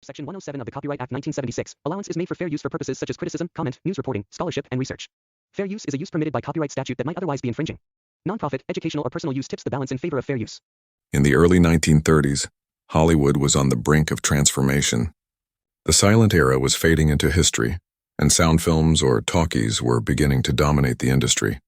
Section 107 of the Copyright Act 1976, allowance is made for fair use for purposes such as criticism, comment, news reporting, scholarship, and research. Fair use is a use permitted by copyright statute that might otherwise be infringing. Nonprofit, educational, or personal use tips the balance in favor of fair use. In the early 1930s, Hollywood was on the brink of transformation. The silent era was fading into history, and sound films or talkies were beginning to dominate the industry.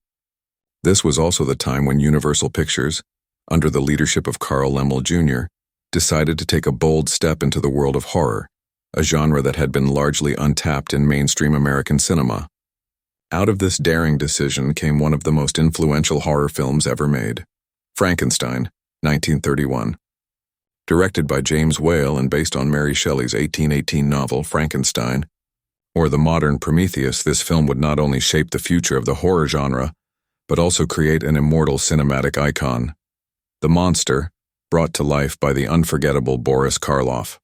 This was also the time when Universal Pictures, under the leadership of Carl Laemmle Jr., decided to take a bold step into the world of horror, a genre that had been largely untapped in mainstream American cinema. Out of this daring decision came one of the most influential horror films ever made, Frankenstein, 1931. Directed by James Whale and based on Mary Shelley's 1818 novel Frankenstein, or the modern Prometheus, this film would not only shape the future of the horror genre, but also create an immortal cinematic icon, the monster, brought to life by the unforgettable Boris Karloff.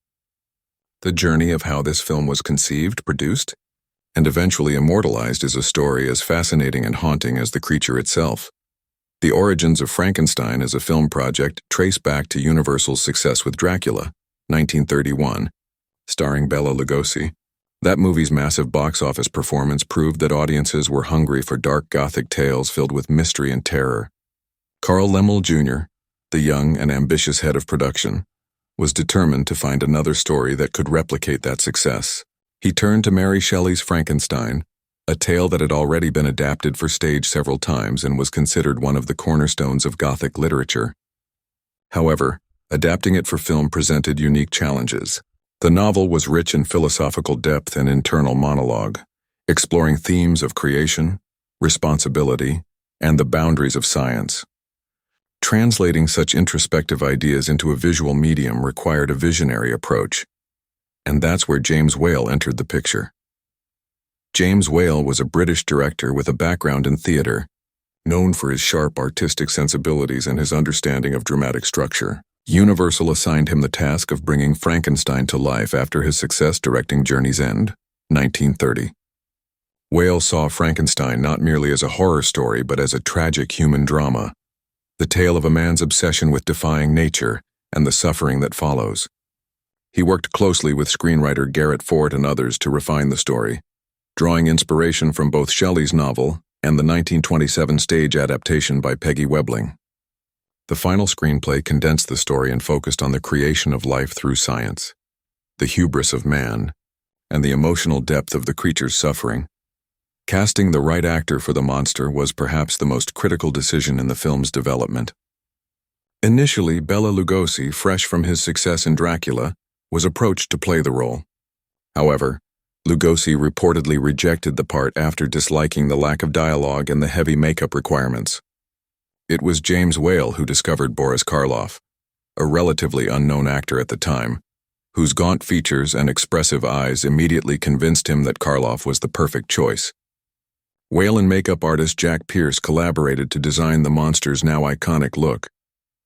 The journey of how this film was conceived, produced, and eventually immortalized is a story as fascinating and haunting as the creature itself. The origins of Frankenstein as a film project trace back to Universal's success with Dracula, 1931, starring Bela Lugosi. That movie's massive box office performance proved that audiences were hungry for dark Gothic tales filled with mystery and terror. Carl Laemmle Jr., the young and ambitious head of production, was determined to find another story that could replicate that success. He turned to Mary Shelley's Frankenstein, a tale that had already been adapted for stage several times and was considered one of the cornerstones of Gothic literature. However, adapting it for film presented unique challenges. The novel was rich in philosophical depth and internal monologue, exploring themes of creation, responsibility, and the boundaries of science. Translating such introspective ideas into a visual medium required a visionary approach, and that's where James Whale entered the picture. James Whale was a British director with a background in theater, known for his sharp artistic sensibilities and his understanding of dramatic structure. Universal assigned him the task of bringing Frankenstein to life after his success directing Journey's End, 1930. Whale saw Frankenstein not merely as a horror story but as a tragic human drama, the tale of a man's obsession with defying nature and the suffering that follows. He worked closely with screenwriter Garrett Fort and others to refine the story, drawing inspiration from both Shelley's novel and the 1927 stage adaptation by Peggy Webling. The final screenplay condensed the story and focused on the creation of life through science, the hubris of man, and the emotional depth of the creature's suffering. Casting the right actor for the monster was perhaps the most critical decision in the film's development. Initially, Bela Lugosi, fresh from his success in Dracula, was approached to play the role. However, Lugosi reportedly rejected the part after disliking the lack of dialogue and the heavy makeup requirements. It was James Whale who discovered Boris Karloff, a relatively unknown actor at the time, whose gaunt features and expressive eyes immediately convinced him that Karloff was the perfect choice. Whale and makeup artist Jack Pierce collaborated to design the monster's now iconic look: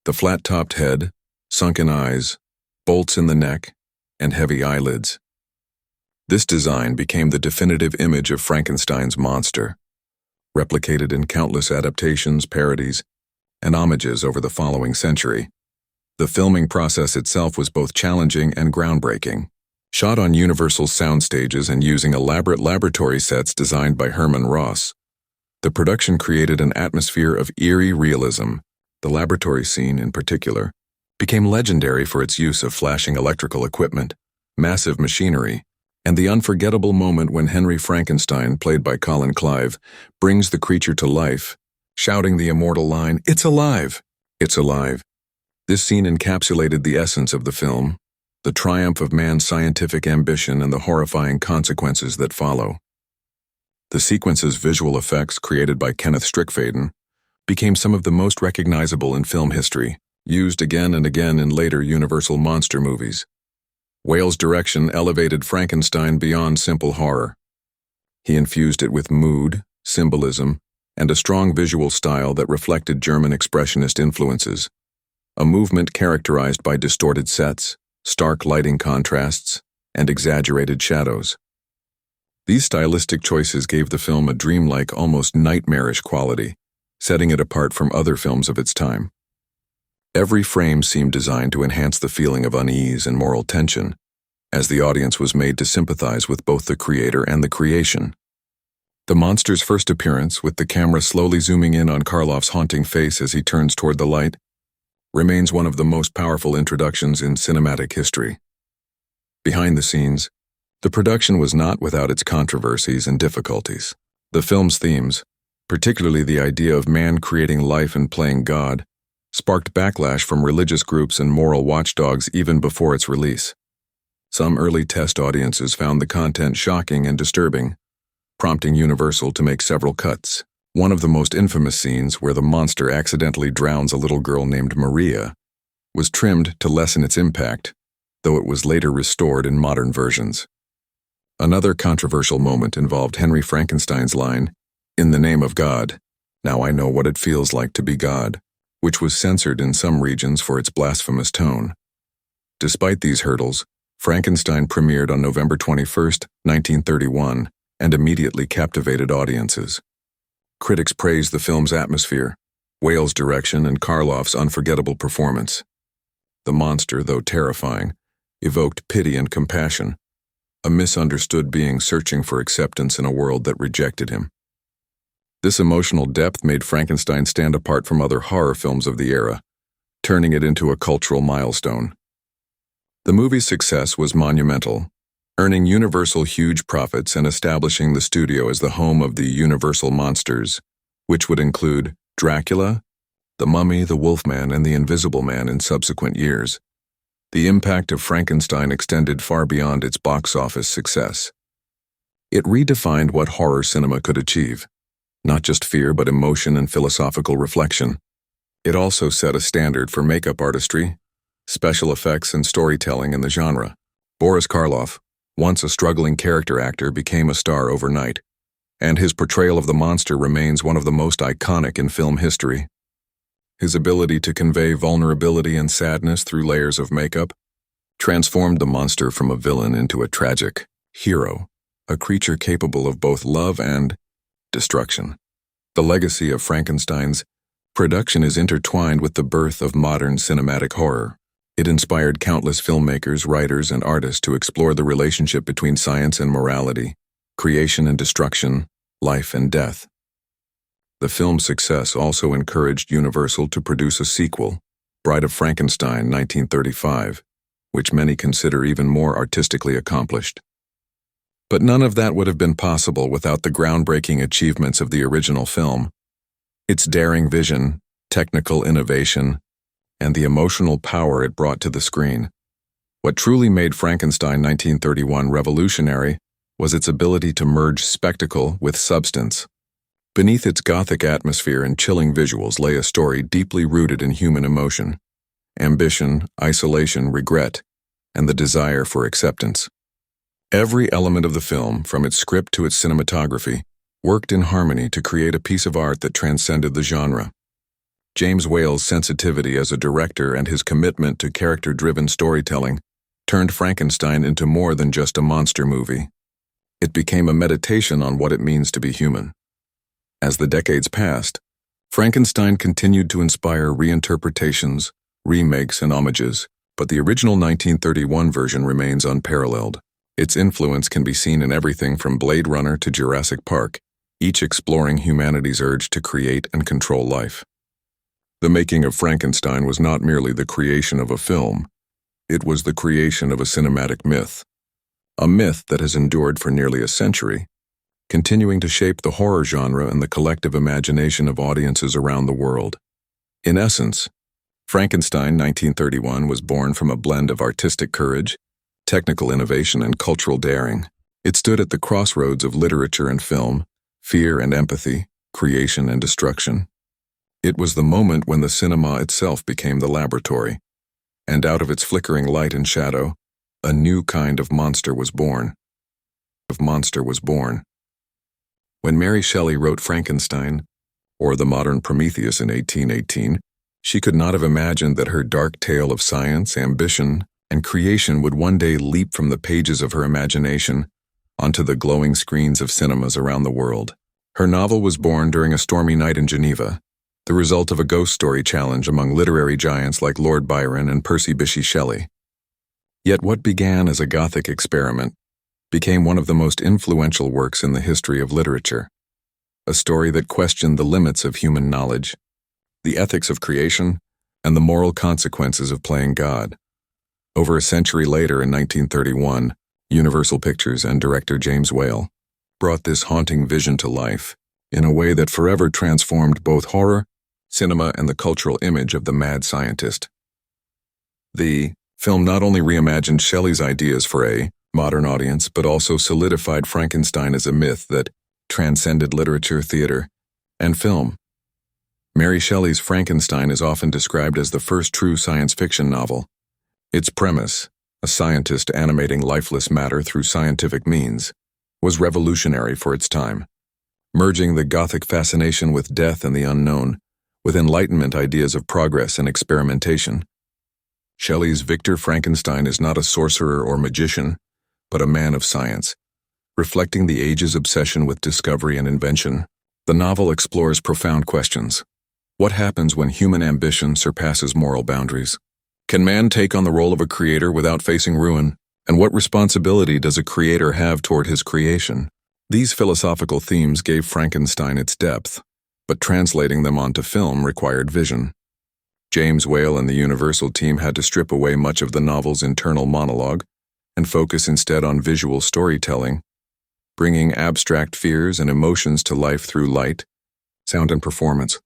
the flat-topped head, sunken eyes, bolts in the neck, and heavy eyelids. This design became the definitive image of Frankenstein's monster, replicated in countless adaptations, parodies, and homages over the following century. The filming process itself was both challenging and groundbreaking. Shot on Universal's sound stages and using elaborate laboratory sets designed by Herman Ross, the production created an atmosphere of eerie realism. The laboratory scene, in particular, became legendary for its use of flashing electrical equipment, massive machinery, and the unforgettable moment when Henry Frankenstein, played by Colin Clive, brings the creature to life, shouting the immortal line, "It's alive! It's alive!" This scene encapsulated the essence of the film, the triumph of man's scientific ambition and the horrifying consequences that follow. The sequence's visual effects, created by Kenneth Strickfaden, became some of the most recognizable in film history, used again and again in later Universal monster movies. Whale's direction elevated Frankenstein beyond simple horror. He infused it with mood, symbolism, and a strong visual style that reflected German expressionist influences, a movement characterized by distorted sets, stark lighting contrasts, and exaggerated shadows. These stylistic choices gave the film a dreamlike, almost nightmarish quality, setting it apart from other films of its time. Every frame seemed designed to enhance the feeling of unease and moral tension, as the audience was made to sympathize with both the creator and the creation. The monster's first appearance, with the camera slowly zooming in on Karloff's haunting face as he turns toward the light, remains one of the most powerful introductions in cinematic history. Behind the scenes, the production was not without its controversies and difficulties. The film's themes, particularly the idea of man creating life and playing God, sparked backlash from religious groups and moral watchdogs even before its release. Some early test audiences found the content shocking and disturbing, prompting Universal to make several cuts. One of the most infamous scenes, where the monster accidentally drowns a little girl named Maria, was trimmed to lessen its impact, though it was later restored in modern versions. Another controversial moment involved Henry Frankenstein's line, "In the name of God, now I know what it feels like to be God," which was censored in some regions for its blasphemous tone. Despite these hurdles, Frankenstein premiered on November 21, 1931, and immediately captivated audiences. Critics praised the film's atmosphere, Whale's direction, and Karloff's unforgettable performance. The monster, though terrifying, evoked pity and compassion, a misunderstood being searching for acceptance in a world that rejected him. This emotional depth made Frankenstein stand apart from other horror films of the era, turning it into a cultural milestone. The movie's success was monumental, earning Universal huge profits and establishing the studio as the home of the Universal monsters, which would include Dracula, the Mummy, the Wolfman, and the Invisible Man in subsequent years. The impact of Frankenstein extended far beyond its box office success. It redefined what horror cinema could achieve, not just fear but emotion and philosophical reflection. It also set a standard for makeup artistry, special effects, and storytelling in the genre. Boris Karloff, once a struggling character actor, became a star overnight, and his portrayal of the monster remains one of the most iconic in film history. His ability to convey vulnerability and sadness through layers of makeup transformed the monster from a villain into a tragic hero, a creature capable of both love and destruction. The legacy of Frankenstein's production is intertwined with the birth of modern cinematic horror. It inspired countless filmmakers, writers, and artists to explore the relationship between science and morality, creation and destruction, life and death. The film's success also encouraged Universal to produce a sequel, Bride of Frankenstein, 1935, which many consider even more artistically accomplished. But none of that would have been possible without the groundbreaking achievements of the original film. Its daring vision, technical innovation, and the emotional power it brought to the screen. What truly made Frankenstein 1931 revolutionary was its ability to merge spectacle with substance. Beneath its Gothic atmosphere and chilling visuals lay a story deeply rooted in human emotion, ambition, isolation, regret, and the desire for acceptance. Every element of the film, from its script to its cinematography, worked in harmony to create a piece of art that transcended the genre. James Whale's sensitivity as a director and his commitment to character-driven storytelling turned Frankenstein into more than just a monster movie. It became a meditation on what it means to be human. As the decades passed, Frankenstein continued to inspire reinterpretations, remakes, and homages, but the original 1931 version remains unparalleled. Its influence can be seen in everything from Blade Runner to Jurassic Park, each exploring humanity's urge to create and control life. The making of Frankenstein was not merely the creation of a film, it was the creation of a cinematic myth. A myth that has endured for nearly a century, continuing to shape the horror genre and the collective imagination of audiences around the world. In essence, Frankenstein 1931 was born from a blend of artistic courage, technical innovation, and cultural daring. It stood at the crossroads of literature and film, fear and empathy, creation and destruction. It was the moment when the cinema itself became the laboratory, and out of its flickering light and shadow, a new kind of monster was born. When Mary Shelley wrote Frankenstein, or the modern Prometheus in 1818, she could not have imagined that her dark tale of science, ambition, and creation would one day leap from the pages of her imagination onto the glowing screens of cinemas around the world. Her novel was born during a stormy night in Geneva, the result of a ghost story challenge among literary giants like Lord Byron and Percy Bysshe Shelley. Yet what began as a Gothic experiment became one of the most influential works in the history of literature. A story that questioned the limits of human knowledge, the ethics of creation, and the moral consequences of playing God. Over a century later, in 1931, Universal Pictures and director James Whale brought this haunting vision to life in a way that forever transformed both horror, cinema, and the cultural image of the mad scientist. The film not only reimagined Shelley's ideas for a modern audience, but also solidified Frankenstein as a myth that transcended literature, theater, and film. Mary Shelley's Frankenstein is often described as the first true science fiction novel. Its premise, a scientist animating lifeless matter through scientific means, was revolutionary for its time, merging the Gothic fascination with death and the unknown, with Enlightenment ideas of progress and experimentation. Shelley's Victor Frankenstein is not a sorcerer or magician, but a man of science. Reflecting the age's obsession with discovery and invention, the novel explores profound questions. What happens when human ambition surpasses moral boundaries? Can man take on the role of a creator without facing ruin? And what responsibility does a creator have toward his creation? These philosophical themes gave Frankenstein its depth, but translating them onto film required vision. James Whale and the Universal team had to strip away much of the novel's internal monologue and focus instead on visual storytelling, bringing abstract fears and emotions to life through light, sound, and performance.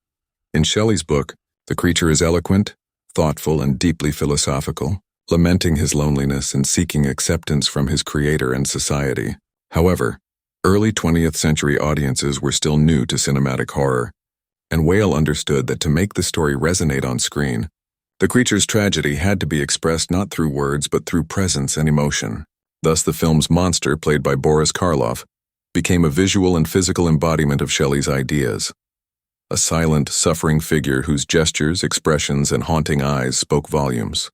In Shelley's book, the creature is eloquent, thoughtful, and deeply philosophical, lamenting his loneliness and seeking acceptance from his creator and society. However, early 20th century audiences were still new to cinematic horror, and Whale understood that to make the story resonate on screen, the creature's tragedy had to be expressed not through words but through presence and emotion. Thus, the film's monster, played by Boris Karloff, became a visual and physical embodiment of Shelley's ideas. A silent, suffering figure whose gestures, expressions, and haunting eyes spoke volumes.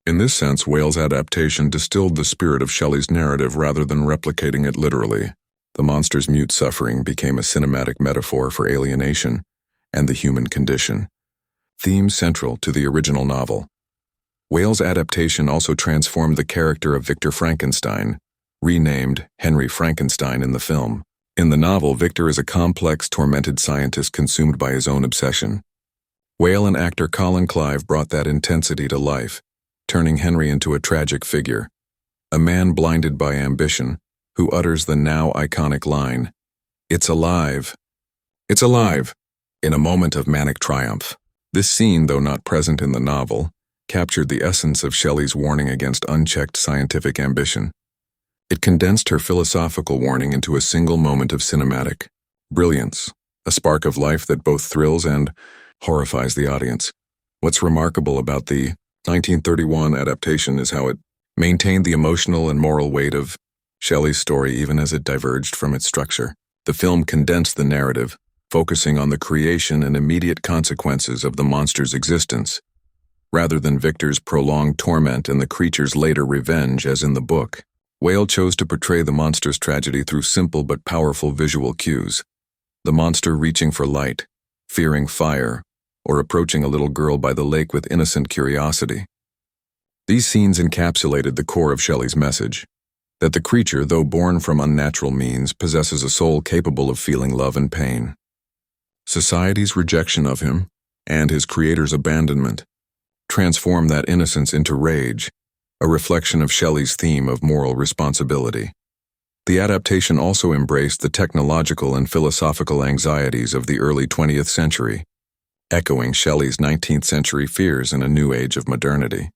In this sense, Whale's adaptation distilled the spirit of Shelley's narrative rather than replicating it literally. The monster's mute suffering became a cinematic metaphor for alienation and the human condition, themes central to the original novel. Whale's adaptation also transformed the character of Victor Frankenstein, renamed Henry Frankenstein in the film. In the novel, Victor is a complex, tormented scientist consumed by his own obsession. Whale and actor Colin Clive brought that intensity to life, turning Henry into a tragic figure, a man blinded by ambition, who utters the now iconic line, "It's alive! It's alive!" in a moment of manic triumph. This scene, though not present in the novel, captured the essence of Shelley's warning against unchecked scientific ambition. It condensed her philosophical warning into a single moment of cinematic brilliance, a spark of life that both thrills and horrifies the audience. What's remarkable about the 1931 adaptation is how it maintained the emotional and moral weight of Shelley's story even as it diverged from its structure. The film condensed the narrative, focusing on the creation and immediate consequences of the monster's existence, rather than Victor's prolonged torment and the creature's later revenge as in the book. Whale chose to portray the monster's tragedy through simple but powerful visual cues. The monster reaching for light, fearing fire, or approaching a little girl by the lake with innocent curiosity. These scenes encapsulated the core of Shelley's message, that the creature, though born from unnatural means, possesses a soul capable of feeling love and pain. Society's rejection of him, and his creator's abandonment, transformed that innocence into rage, a reflection of Shelley's theme of moral responsibility. The adaptation also embraced the technological and philosophical anxieties of the early 20th century, echoing Shelley's 19th century fears in a new age of modernity.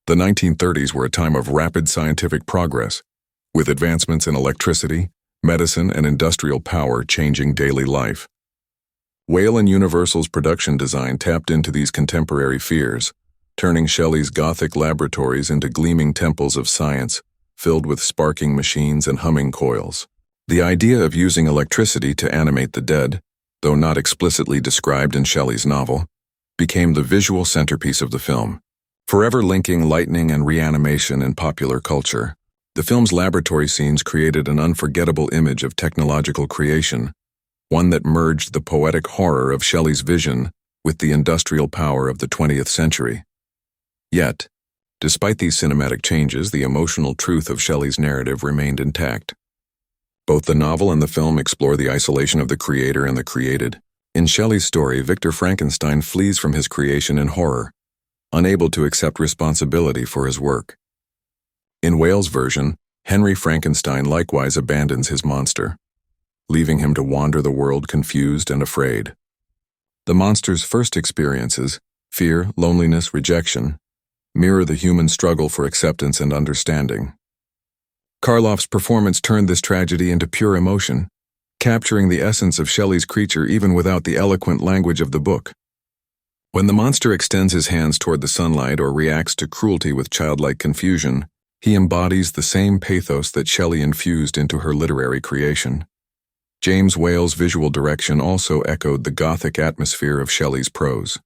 The 1930s were a time of rapid scientific progress, with advancements in electricity, medicine, and industrial power changing daily life. Whale and Universal's production design tapped into these contemporary fears, turning Shelley's Gothic laboratories into gleaming temples of science, filled with sparking machines and humming coils. The idea of using electricity to animate the dead, though not explicitly described in Shelley's novel, became the visual centerpiece of the film, forever linking lightning and reanimation in popular culture. The film's laboratory scenes created an unforgettable image of technological creation, one that merged the poetic horror of Shelley's vision with the industrial power of the 20th century. Yet, Despite these cinematic changes, the emotional truth of Shelley's narrative remained intact. Both the novel and the film explore the isolation of the creator and the created. In Shelley's story, Victor Frankenstein flees from his creation in horror, unable to accept responsibility for his work. In Wales' version, Henry Frankenstein likewise abandons his monster, leaving him to wander the world confused and afraid. The monster's first experiences, fear, loneliness, rejection, mirror the human struggle for acceptance and understanding. Karloff's performance turned this tragedy into pure emotion, capturing the essence of Shelley's creature even without the eloquent language of the book. When the monster extends his hands toward the sunlight or reacts to cruelty with childlike confusion, he embodies the same pathos that Shelley infused into her literary creation. James Whale's visual direction also echoed the Gothic atmosphere of Shelley's prose.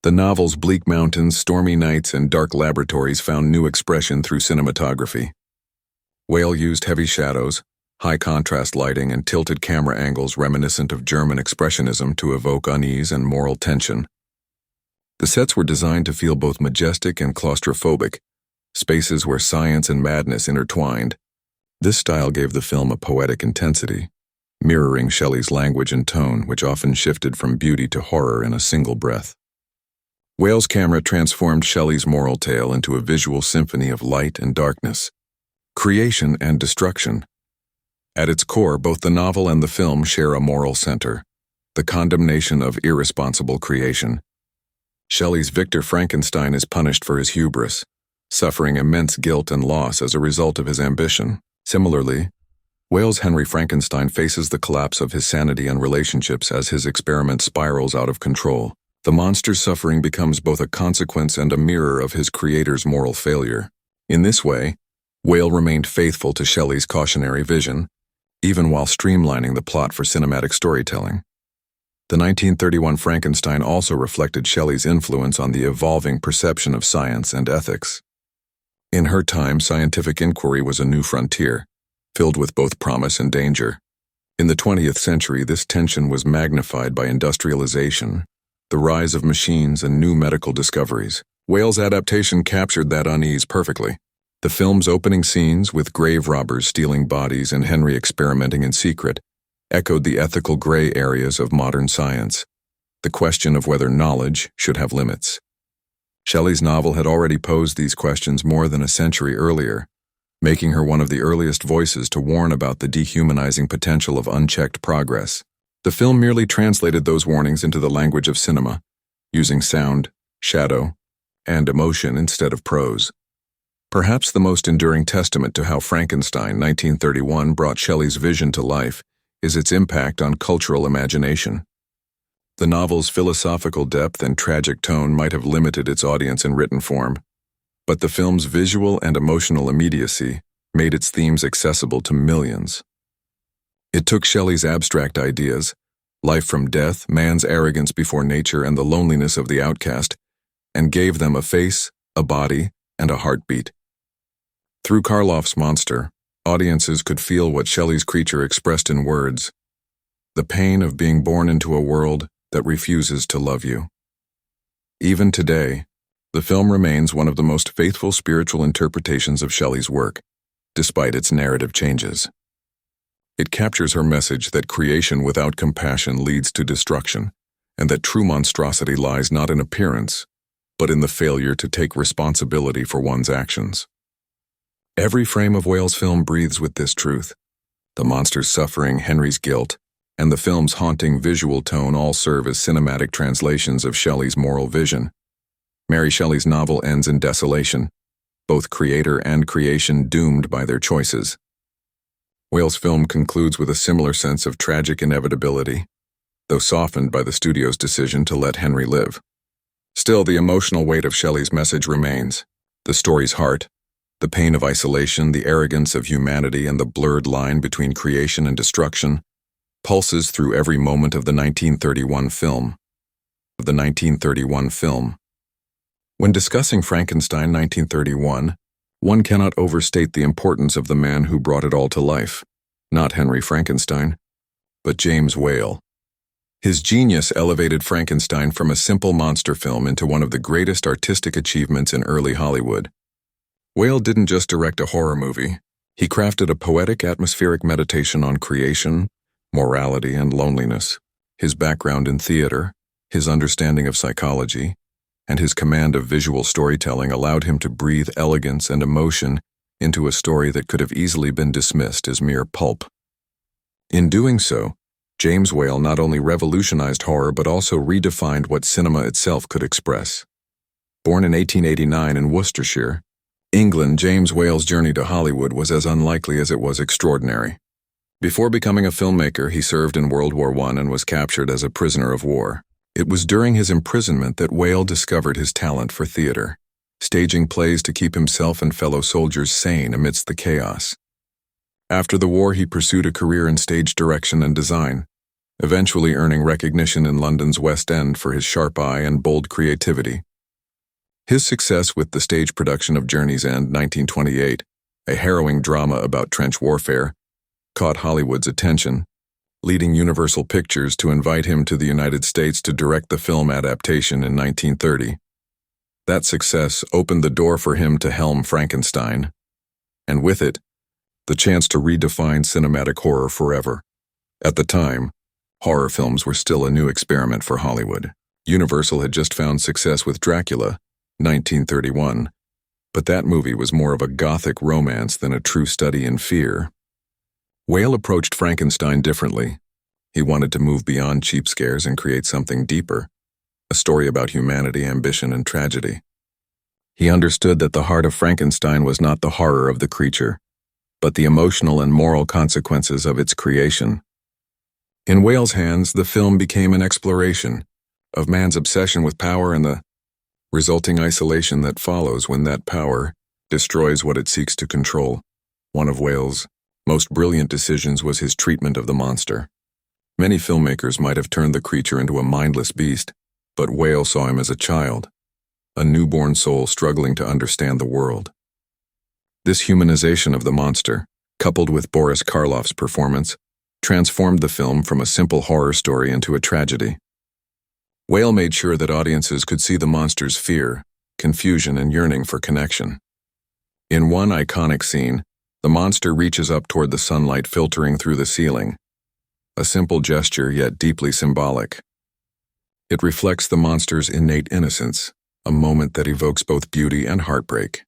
The novel's bleak mountains, stormy nights, and dark laboratories found new expression through cinematography. Whale used heavy shadows, high-contrast lighting, and tilted camera angles reminiscent of German expressionism to evoke unease and moral tension. The sets were designed to feel both majestic and claustrophobic, spaces where science and madness intertwined. This style gave the film a poetic intensity, mirroring Shelley's language and tone, which often shifted from beauty to horror in a single breath. Whale's camera transformed Shelley's moral tale into a visual symphony of light and darkness, creation and destruction. At its core, both the novel and the film share a moral center, the condemnation of irresponsible creation. Shelley's Victor Frankenstein is punished for his hubris, suffering immense guilt and loss as a result of his ambition. Similarly, Whale's Henry Frankenstein faces the collapse of his sanity and relationships as his experiment spirals out of control. The monster's suffering becomes both a consequence and a mirror of his creator's moral failure. In this way, Whale remained faithful to Shelley's cautionary vision, even while streamlining the plot for cinematic storytelling. The 1931 Frankenstein also reflected Shelley's influence on the evolving perception of science and ethics. In her time, scientific inquiry was a new frontier, filled with both promise and danger. In the 20th century, this tension was magnified by industrialization, the rise of machines, and new medical discoveries. Whale's adaptation captured that unease perfectly. The film's opening scenes, with grave robbers stealing bodies and Henry experimenting in secret, echoed the ethical gray areas of modern science, the question of whether knowledge should have limits. Shelley's novel had already posed these questions more than a century earlier, making her one of the earliest voices to warn about the dehumanizing potential of unchecked progress. The film merely translated those warnings into the language of cinema, using sound, shadow, and emotion instead of prose. Perhaps the most enduring testament to how Frankenstein, 1931, brought Shelley's vision to life is its impact on cultural imagination. The novel's philosophical depth and tragic tone might have limited its audience in written form, but the film's visual and emotional immediacy made its themes accessible to millions. It took Shelley's abstract ideas, life from death, man's arrogance before nature, and the loneliness of the outcast, and gave them a face, a body, and a heartbeat. Through Karloff's monster, audiences could feel what Shelley's creature expressed in words: the pain of being born into a world that refuses to love you. Even today, the film remains one of the most faithful spiritual interpretations of Shelley's work, despite its narrative changes. It captures her message that creation without compassion leads to destruction, and that true monstrosity lies not in appearance, but in the failure to take responsibility for one's actions. Every frame of Whale's film breathes with this truth. The monster's suffering, Henry's guilt, and the film's haunting visual tone all serve as cinematic translations of Shelley's moral vision. Mary Shelley's novel ends in desolation, both creator and creation doomed by their choices. Whale's film concludes with a similar sense of tragic inevitability, though softened by the studio's decision to let Henry live. Still, the emotional weight of Shelley's message remains. The story's heart, the pain of isolation, the arrogance of humanity, and the blurred line between creation and destruction, pulses through every moment of the 1931 film. When discussing Frankenstein 1931, one cannot overstate the importance of the man who brought it all to life. Not Henry Frankenstein, but James Whale. His genius elevated Frankenstein from a simple monster film into one of the greatest artistic achievements in early Hollywood. Whale didn't just direct a horror movie. He crafted a poetic atmospheric meditation on creation, morality, and loneliness. His background in theater, his understanding of psychology, and his command of visual storytelling allowed him to breathe elegance and emotion into a story that could have easily been dismissed as mere pulp. In doing so, James Whale not only revolutionized horror but also redefined what cinema itself could express. Born in 1889 in Worcestershire, England, James Whale's journey to Hollywood was as unlikely as it was extraordinary. Before becoming a filmmaker, he served in World War I and was captured as a prisoner of war. It was during his imprisonment that Whale discovered his talent for theater, staging plays to keep himself and fellow soldiers sane amidst the chaos. After the war, he pursued a career in stage direction and design, eventually earning recognition in London's West End for his sharp eye and bold creativity. His success with the stage production of Journey's End, 1928, a harrowing drama about trench warfare, caught Hollywood's attention, leading Universal Pictures to invite him to the United States to direct the film adaptation in 1930. That success opened the door for him to helm Frankenstein, and with it, the chance to redefine cinematic horror forever. At the time, horror films were still a new experiment for Hollywood. Universal had just found success with Dracula, 1931, but that movie was more of a Gothic romance than a true study in fear. Whale approached Frankenstein differently. He wanted to move beyond cheap scares and create something deeper, a story about humanity, ambition, and tragedy. He understood that the heart of Frankenstein was not the horror of the creature, but the emotional and moral consequences of its creation. In Whale's hands, the film became an exploration of man's obsession with power and the resulting isolation that follows when that power destroys what it seeks to control. One of Whale's most brilliant decisions was his treatment of the monster. Many filmmakers might have turned the creature into a mindless beast, but Whale saw him as a child, a newborn soul struggling to understand the world. This humanization of the monster, coupled with Boris Karloff's performance, transformed the film from a simple horror story into a tragedy. Whale made sure that audiences could see the monster's fear, confusion, and yearning for connection. In one iconic scene, the monster reaches up toward the sunlight filtering through the ceiling, a simple gesture yet deeply symbolic. It reflects the monster's innate innocence, a moment that evokes both beauty and heartbreak.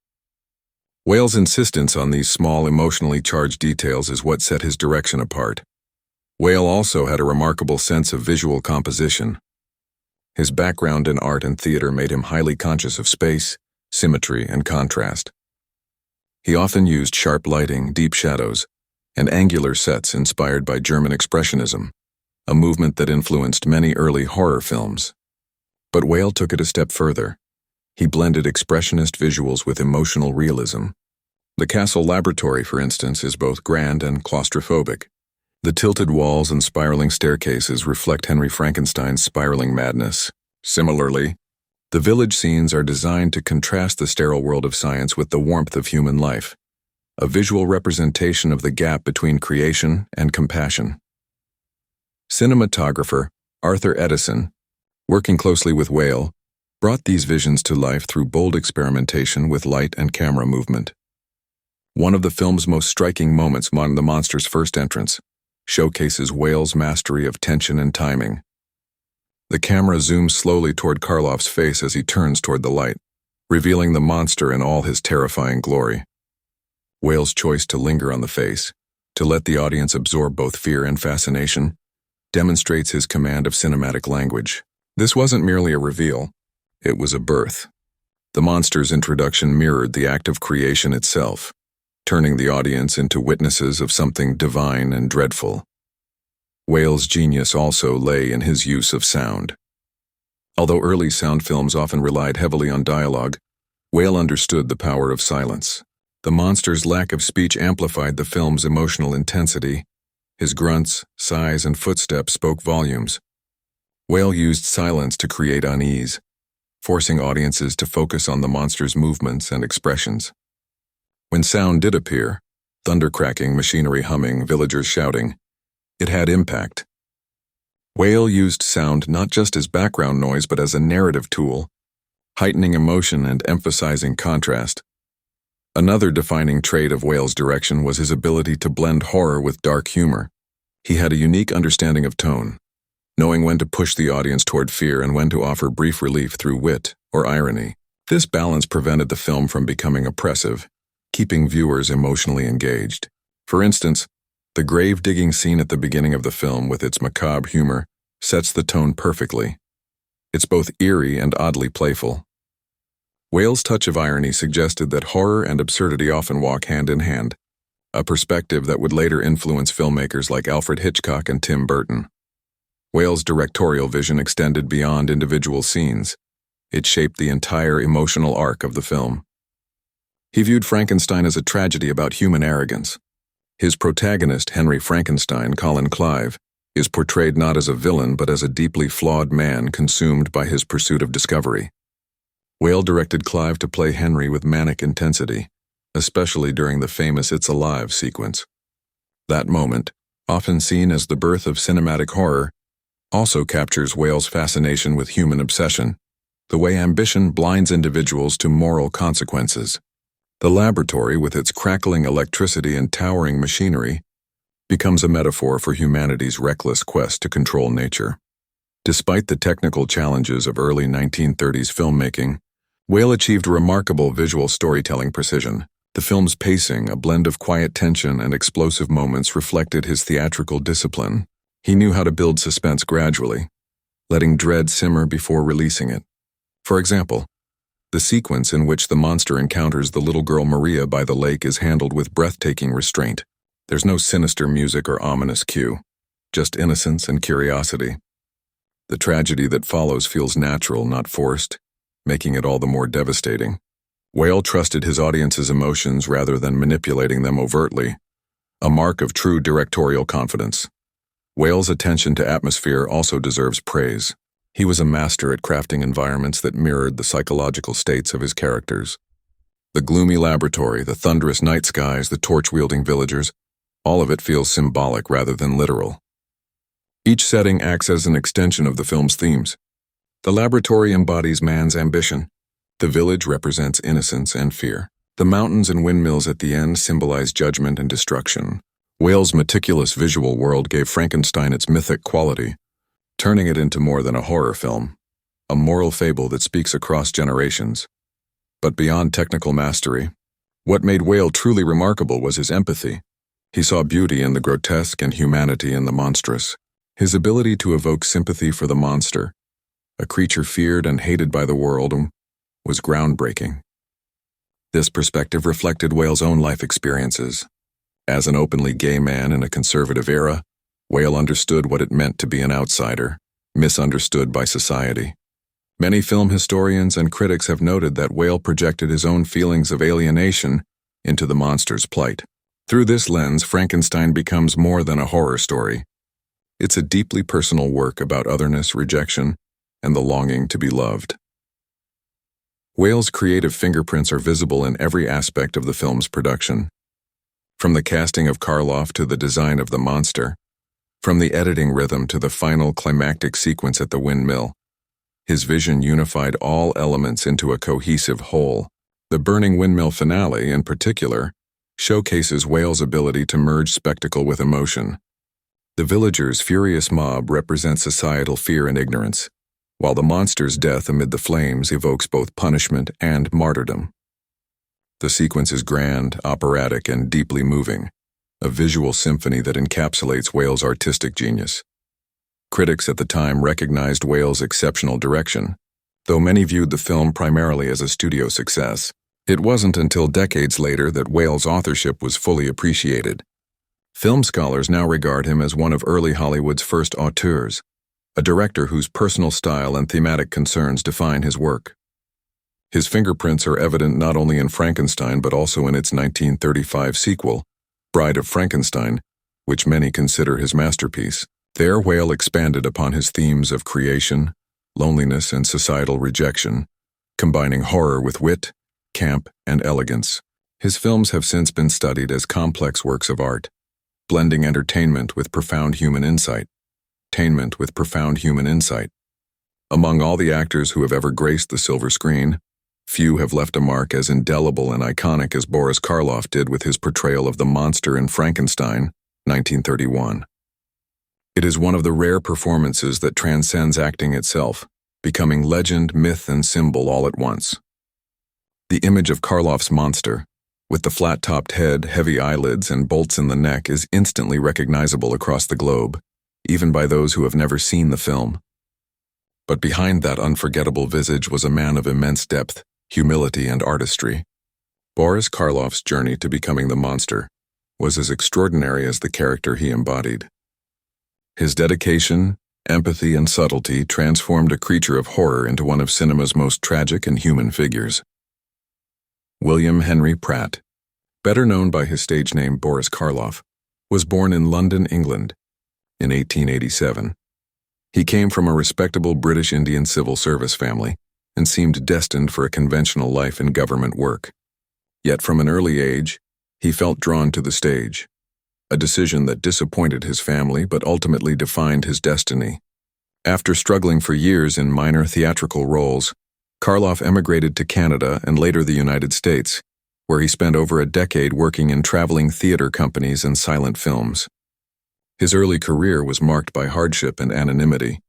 Whale's insistence on these small, emotionally charged details is what set his direction apart. Whale also had a remarkable sense of visual composition. His background in art and theater made him highly conscious of space, symmetry, and contrast. He often used sharp lighting, deep shadows, and angular sets inspired by German Expressionism, a movement that influenced many early horror films. But Whale took it a step further. He blended expressionist visuals with emotional realism. The castle laboratory, for instance, is both grand and claustrophobic. The tilted walls and spiraling staircases reflect Henry Frankenstein's spiraling madness. Similarly, the village scenes are designed to contrast the sterile world of science with the warmth of human life, a visual representation of the gap between creation and compassion. Cinematographer Arthur Edison, working closely with Whale, brought these visions to life through bold experimentation with light and camera movement. One of the film's most striking moments, the monster's first entrance, showcases Whale's mastery of tension and timing. The camera zooms slowly toward Karloff's face as he turns toward the light, revealing the monster in all his terrifying glory. Whale's choice to linger on the face, to let the audience absorb both fear and fascination, demonstrates his command of cinematic language. This wasn't merely a reveal, it was a birth. The monster's introduction mirrored the act of creation itself, turning the audience into witnesses of something divine and dreadful. Whale's genius also lay in his use of sound. Although early sound films often relied heavily on dialogue, Whale understood the power of silence. The monster's lack of speech amplified the film's emotional intensity. His grunts, sighs, and footsteps spoke volumes. Whale used silence to create unease, forcing audiences to focus on the monster's movements and expressions. When sound did appear, thunder cracking, machinery humming, villagers shouting, it had impact. Whale used sound not just as background noise but as a narrative tool, heightening emotion and emphasizing contrast. Another defining trait of Whale's direction was his ability to blend horror with dark humor. He had a unique understanding of tone, knowing when to push the audience toward fear and when to offer brief relief through wit or irony. This balance prevented the film from becoming oppressive, keeping viewers emotionally engaged. For instance, the grave-digging scene at the beginning of the film with its macabre humor sets the tone perfectly. It's both eerie and oddly playful. Whale's touch of irony suggested that horror and absurdity often walk hand in hand, a perspective that would later influence filmmakers like Alfred Hitchcock and Tim Burton. Whale's directorial vision extended beyond individual scenes. It shaped the entire emotional arc of the film. He viewed Frankenstein as a tragedy about human arrogance. His protagonist, Henry Frankenstein, Colin Clive, is portrayed not as a villain but as a deeply flawed man consumed by his pursuit of discovery. Whale directed Clive to play Henry with manic intensity, especially during the famous It's Alive sequence. That moment, often seen as the birth of cinematic horror, also captures Whale's fascination with human obsession, the way ambition blinds individuals to moral consequences. The laboratory, with its crackling electricity and towering machinery, becomes a metaphor for humanity's reckless quest to control nature. Despite the technical challenges of early 1930s filmmaking, Whale achieved remarkable visual storytelling precision. The film's pacing, a blend of quiet tension and explosive moments, reflected his theatrical discipline. He knew how to build suspense gradually, letting dread simmer before releasing it. For example, the sequence in which the monster encounters the little girl Maria by the lake is handled with breathtaking restraint. There's no sinister music or ominous cue, just innocence and curiosity. The tragedy that follows feels natural, not forced, making it all the more devastating. Whale trusted his audience's emotions rather than manipulating them overtly, a mark of true directorial confidence. Whale's attention to atmosphere also deserves praise. He was a master at crafting environments that mirrored the psychological states of his characters. The gloomy laboratory, the thunderous night skies, the torch-wielding villagers, all of it feels symbolic rather than literal. Each setting acts as an extension of the film's themes. The laboratory embodies man's ambition. The village represents innocence and fear. The mountains and windmills at the end symbolize judgment and destruction. Whale's meticulous visual world gave Frankenstein its mythic quality, turning it into more than a horror film, a moral fable that speaks across generations. But beyond technical mastery, what made Whale truly remarkable was his empathy. He saw beauty in the grotesque and humanity in the monstrous. His ability to evoke sympathy for the monster, a creature feared and hated by the world, was groundbreaking. This perspective reflected Whale's own life experiences. As an openly gay man in a conservative era, Whale understood what it meant to be an outsider, misunderstood by society. Many film historians and critics have noted that Whale projected his own feelings of alienation into the monster's plight. Through this lens, Frankenstein becomes more than a horror story. It's a deeply personal work about otherness, rejection, and the longing to be loved. Whale's creative fingerprints are visible in every aspect of the film's production. From the casting of Karloff to the design of the monster, from the editing rhythm to the final climactic sequence at the windmill, his vision unified all elements into a cohesive whole. The burning windmill finale, in particular, showcases Whale's ability to merge spectacle with emotion. The villagers' furious mob represents societal fear and ignorance, while the monster's death amid the flames evokes both punishment and martyrdom. The sequence is grand, operatic, and deeply moving, a visual symphony that encapsulates Whale's artistic genius. Critics at the time recognized Whale's exceptional direction. Though many viewed the film primarily as a studio success, it wasn't until decades later that Whale's authorship was fully appreciated. Film scholars now regard him as one of early Hollywood's first auteurs, a director whose personal style and thematic concerns define his work. His fingerprints are evident not only in Frankenstein but also in its 1935 sequel, Bride of Frankenstein, which many consider his masterpiece. There, Whale expanded upon his themes of creation, loneliness, and societal rejection, combining horror with wit, camp, and elegance. His films have since been studied as complex works of art, blending entertainment with profound human insight. entertainment with profound human insight. Among all the actors who have ever graced the silver screen, few have left a mark as indelible and iconic as Boris Karloff did with his portrayal of the monster in Frankenstein, 1931. It is one of the rare performances that transcends acting itself, becoming legend, myth, and symbol all at once. The image of Karloff's monster, with the flat-topped head, heavy eyelids, and bolts in the neck, is instantly recognizable across the globe, even by those who have never seen the film. But behind that unforgettable visage was a man of immense depth, humility, and artistry. Boris Karloff's journey to becoming the monster was as extraordinary as the character he embodied. His dedication, empathy, and subtlety transformed a creature of horror into one of cinema's most tragic and human figures. William Henry Pratt, better known by his stage name Boris Karloff, was born in London, England, in 1887. He came from a respectable British Indian civil service family and seemed destined for a conventional life in government work. Yet from an early age, he felt drawn to the stage, a decision that disappointed his family but ultimately defined his destiny. After struggling for years in minor theatrical roles, Karloff emigrated to Canada and later the United States, where he spent over a decade working in traveling theater companies and silent films. His early career was marked by hardship and anonymity.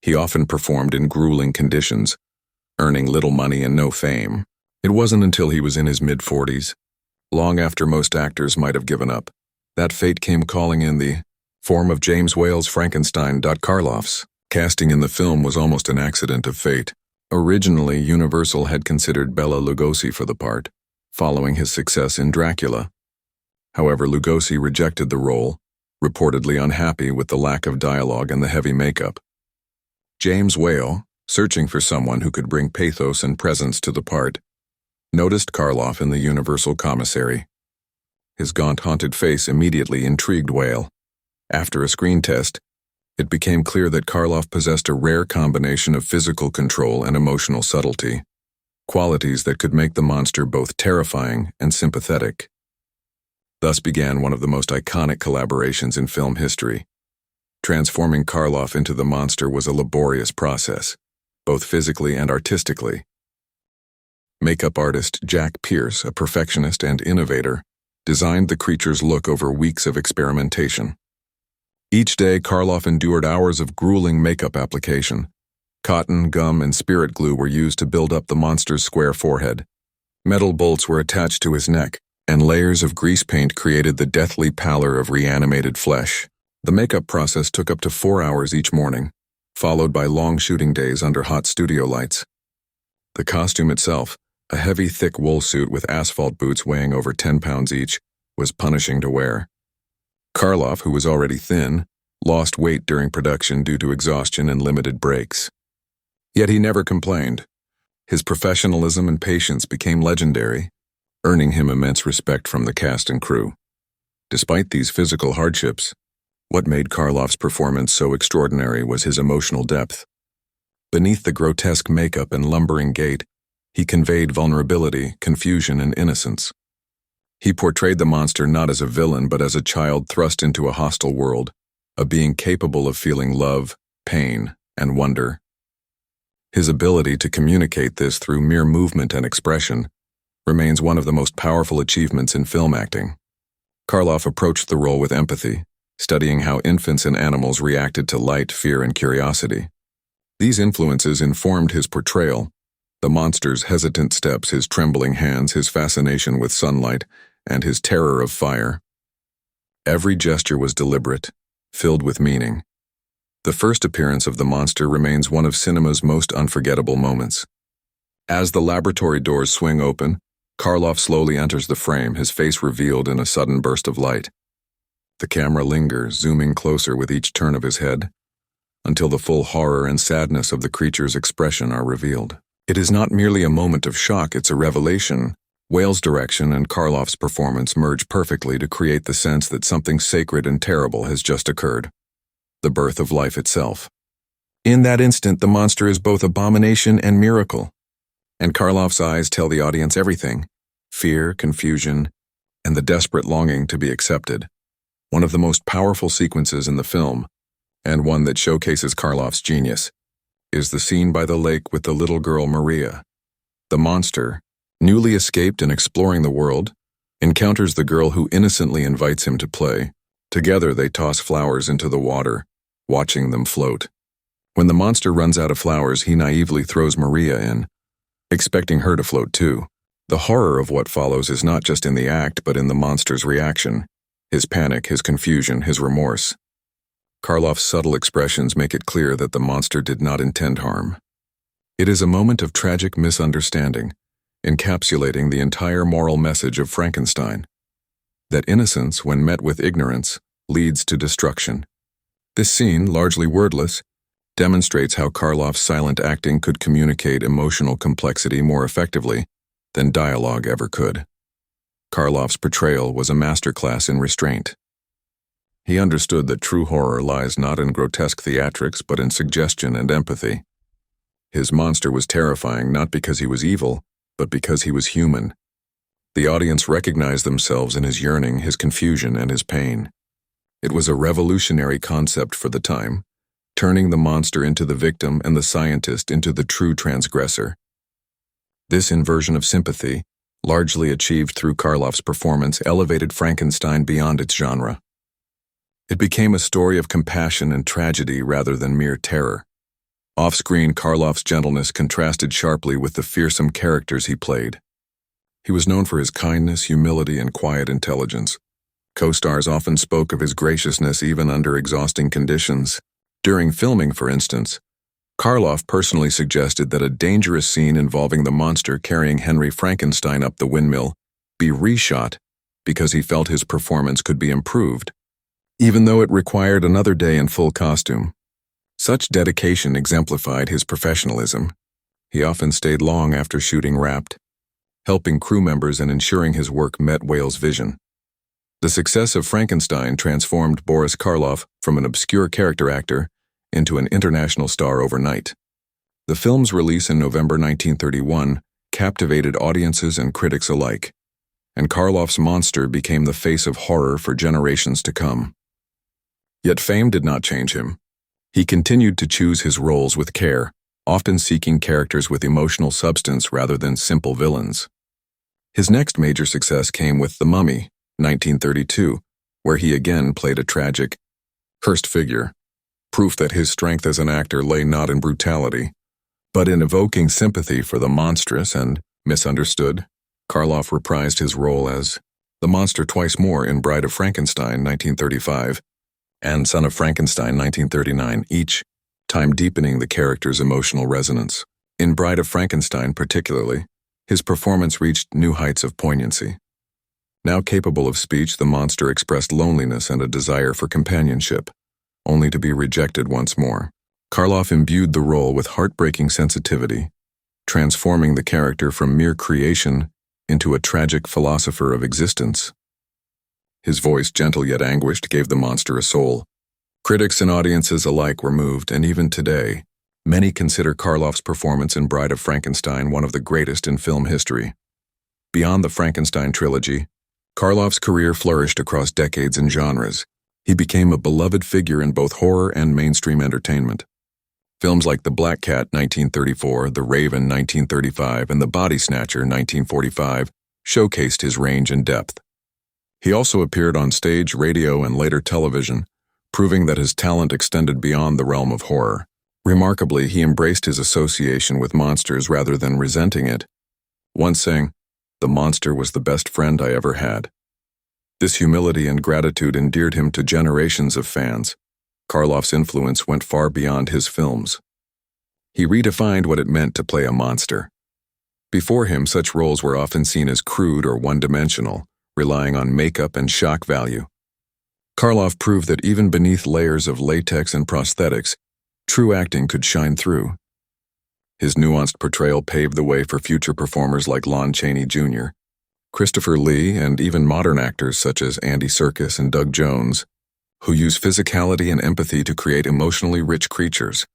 He often performed in grueling conditions, earning little money and no fame. It wasn't until he was in his mid-40s, long after most actors might have given up, that fate came calling in the form of James Whale's Frankenstein. Karloff's casting in the film was almost an accident of fate. Originally, Universal had considered Bela Lugosi for the part, following his success in Dracula. However, Lugosi rejected the role, reportedly unhappy with the lack of dialogue and the heavy makeup. James Whale, searching for someone who could bring pathos and presence to the part, noticed Karloff in the Universal commissary. His gaunt, haunted face immediately intrigued Whale. After a screen test, it became clear that Karloff possessed a rare combination of physical control and emotional subtlety, qualities that could make the monster both terrifying and sympathetic. Thus began one of the most iconic collaborations in film history. Transforming Karloff into the monster was a laborious process, both physically and artistically. Makeup artist Jack Pierce, a perfectionist and innovator, designed the creature's look over weeks of experimentation. Each day, Karloff endured hours of grueling makeup application. Cotton, gum, and spirit glue were used to build up the monster's square forehead. Metal bolts were attached to his neck, and layers of grease paint created the deathly pallor of reanimated flesh. The makeup process took up to 4 hours each morning, followed by long shooting days under hot studio lights. The costume itself, a heavy, thick wool suit with asphalt boots weighing over 10 pounds each, was punishing to wear. Karloff, who was already thin, lost weight during production due to exhaustion and limited breaks. Yet he never complained. His professionalism and patience became legendary, earning him immense respect from the cast and crew. Despite these physical hardships, what made Karloff's performance so extraordinary was his emotional depth. Beneath the grotesque makeup and lumbering gait, he conveyed vulnerability, confusion, and innocence. He portrayed the monster not as a villain but as a child thrust into a hostile world, a being capable of feeling love, pain, and wonder. His ability to communicate this through mere movement and expression remains one of the most powerful achievements in film acting. Karloff approached the role with empathy, studying how infants and animals reacted to light, fear, and curiosity. These influences informed his portrayal: the monster's hesitant steps, his trembling hands, his fascination with sunlight, and his terror of fire. Every gesture was deliberate, filled with meaning. The first appearance of the monster remains one of cinema's most unforgettable moments. As the laboratory doors swing open, Karloff slowly enters the frame, his face revealed in a sudden burst of light. The camera lingers, zooming closer with each turn of his head, until the full horror and sadness of the creature's expression are revealed. It is not merely a moment of shock, it's a revelation. Whale's direction and Karloff's performance merge perfectly to create the sense that something sacred and terrible has just occurred. The birth of life itself. In that instant, the monster is both abomination and miracle. And Karloff's eyes tell the audience everything: fear, confusion, and the desperate longing to be accepted. One of the most powerful sequences in the film, and one that showcases Karloff's genius, is the scene by the lake with the little girl Maria. The monster, newly escaped and exploring the world, encounters the girl who innocently invites him to play. Together they toss flowers into the water, watching them float. When the monster runs out of flowers, he naively throws Maria in, expecting her to float too. The horror of what follows is not just in the act, but in the monster's reaction, his panic, his confusion, his remorse. Karloff's subtle expressions make it clear that the monster did not intend harm. It is a moment of tragic misunderstanding, encapsulating the entire moral message of Frankenstein. That innocence, when met with ignorance, leads to destruction. This scene, largely wordless, demonstrates how Karloff's silent acting could communicate emotional complexity more effectively than dialogue ever could. Karloff's portrayal was a masterclass in restraint. He understood that true horror lies not in grotesque theatrics but in suggestion and empathy. His monster was terrifying not because he was evil, but because he was human. The audience recognized themselves in his yearning, his confusion, and his pain. It was a revolutionary concept for the time, turning the monster into the victim and the scientist into the true transgressor. This inversion of sympathy, largely achieved through Karloff's performance, elevated Frankenstein beyond its genre. It became a story of compassion and tragedy rather than mere terror. Off-screen, Karloff's gentleness contrasted sharply with the fearsome characters he played. He was known for his kindness, humility, and quiet intelligence. Co-stars often spoke of his graciousness even under exhausting conditions. During filming, for instance, Karloff personally suggested that a dangerous scene involving the monster carrying Henry Frankenstein up the windmill be reshot because he felt his performance could be improved, even though it required another day in full costume. Such dedication exemplified his professionalism. He often stayed long after shooting wrapped, helping crew members and ensuring his work met Whale's vision. The success of Frankenstein transformed Boris Karloff from an obscure character actor into an international star overnight. The film's release in November 1931 captivated audiences and critics alike, and Karloff's monster became the face of horror for generations to come. Yet fame did not change him. He continued to choose his roles with care, often seeking characters with emotional substance rather than simple villains. His next major success came with The Mummy, 1932, where he again played a tragic, cursed figure, proof that his strength as an actor lay not in brutality, but in evoking sympathy for the monstrous and misunderstood. Karloff reprised his role as the monster twice more in Bride of Frankenstein, 1935, and Son of Frankenstein, 1939, each time deepening the character's emotional resonance. In Bride of Frankenstein particularly, his performance reached new heights of poignancy. Now capable of speech, the monster expressed loneliness and a desire for companionship, only to be rejected once more. Karloff imbued the role with heartbreaking sensitivity, transforming the character from mere creation into a tragic philosopher of existence. His voice, gentle yet anguished, gave the monster a soul. Critics and audiences alike were moved, and even today, many consider Karloff's performance in Bride of Frankenstein one of the greatest in film history. Beyond the Frankenstein trilogy, Karloff's career flourished across decades and genres. He became a beloved figure in both horror and mainstream entertainment. Films like The Black Cat, 1934, The Raven, 1935, and The Body Snatcher, 1945, showcased his range and depth. He also appeared on stage, radio, and later television, proving that his talent extended beyond the realm of horror. Remarkably, he embraced his association with monsters rather than resenting it, once saying, "The monster was the best friend I ever had." This humility and gratitude endeared him to generations of fans. Karloff's influence went far beyond his films. He redefined what it meant to play a monster. Before him, such roles were often seen as crude or one-dimensional, relying on makeup and shock value. Karloff proved that even beneath layers of latex and prosthetics, true acting could shine through. His nuanced portrayal paved the way for future performers like Lon Chaney Jr., Christopher Lee, and even modern actors such as Andy Serkis and Doug Jones, who use physicality and empathy to create emotionally rich creatures.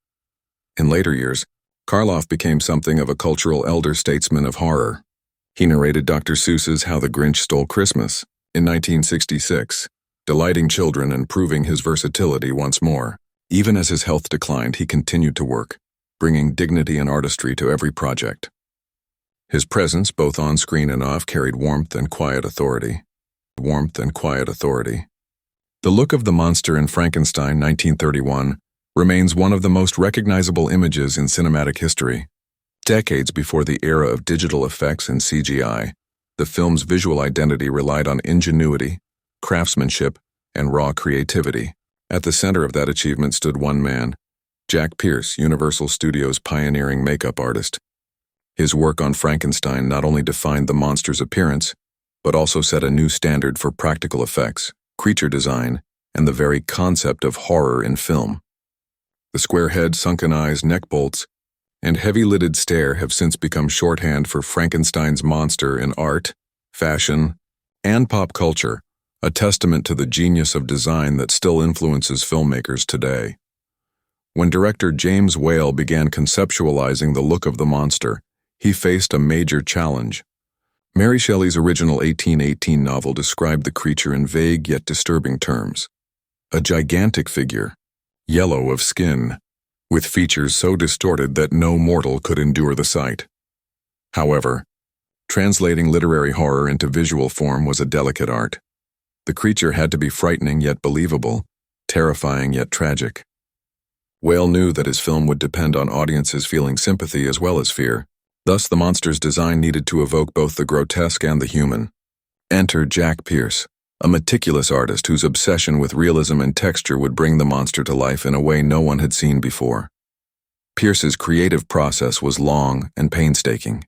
In later years, Karloff became something of a cultural elder statesman of horror. He narrated Dr. Seuss's How the Grinch Stole Christmas in 1966, delighting children and proving his versatility once more. Even as his health declined, he continued to work, bringing dignity and artistry to every project. His presence, both on-screen and off, carried warmth and quiet authority. The look of the monster in Frankenstein 1931 remains one of the most recognizable images in cinematic history. Decades before the era of digital effects and CGI, the film's visual identity relied on ingenuity, craftsmanship, and raw creativity. At the center of that achievement stood one man, Jack Pierce, Universal Studios' pioneering makeup artist. His work on Frankenstein not only defined the monster's appearance, but also set a new standard for practical effects, creature design, and the very concept of horror in film. The square head, sunken eyes, neck bolts, and heavy-lidded stare have since become shorthand for Frankenstein's monster in art, fashion, and pop culture, a testament to the genius of design that still influences filmmakers today. When director James Whale began conceptualizing the look of the monster, he faced a major challenge. Mary Shelley's original 1818 novel described the creature in vague yet disturbing terms. A gigantic figure, yellow of skin, with features so distorted that no mortal could endure the sight. However, translating literary horror into visual form was a delicate art. The creature had to be frightening yet believable, terrifying yet tragic. Whale knew that his film would depend on audiences feeling sympathy as well as fear. Thus, the monster's design needed to evoke both the grotesque and the human. Enter Jack Pierce, a meticulous artist whose obsession with realism and texture would bring the monster to life in a way no one had seen before. Pierce's creative process was long and painstaking.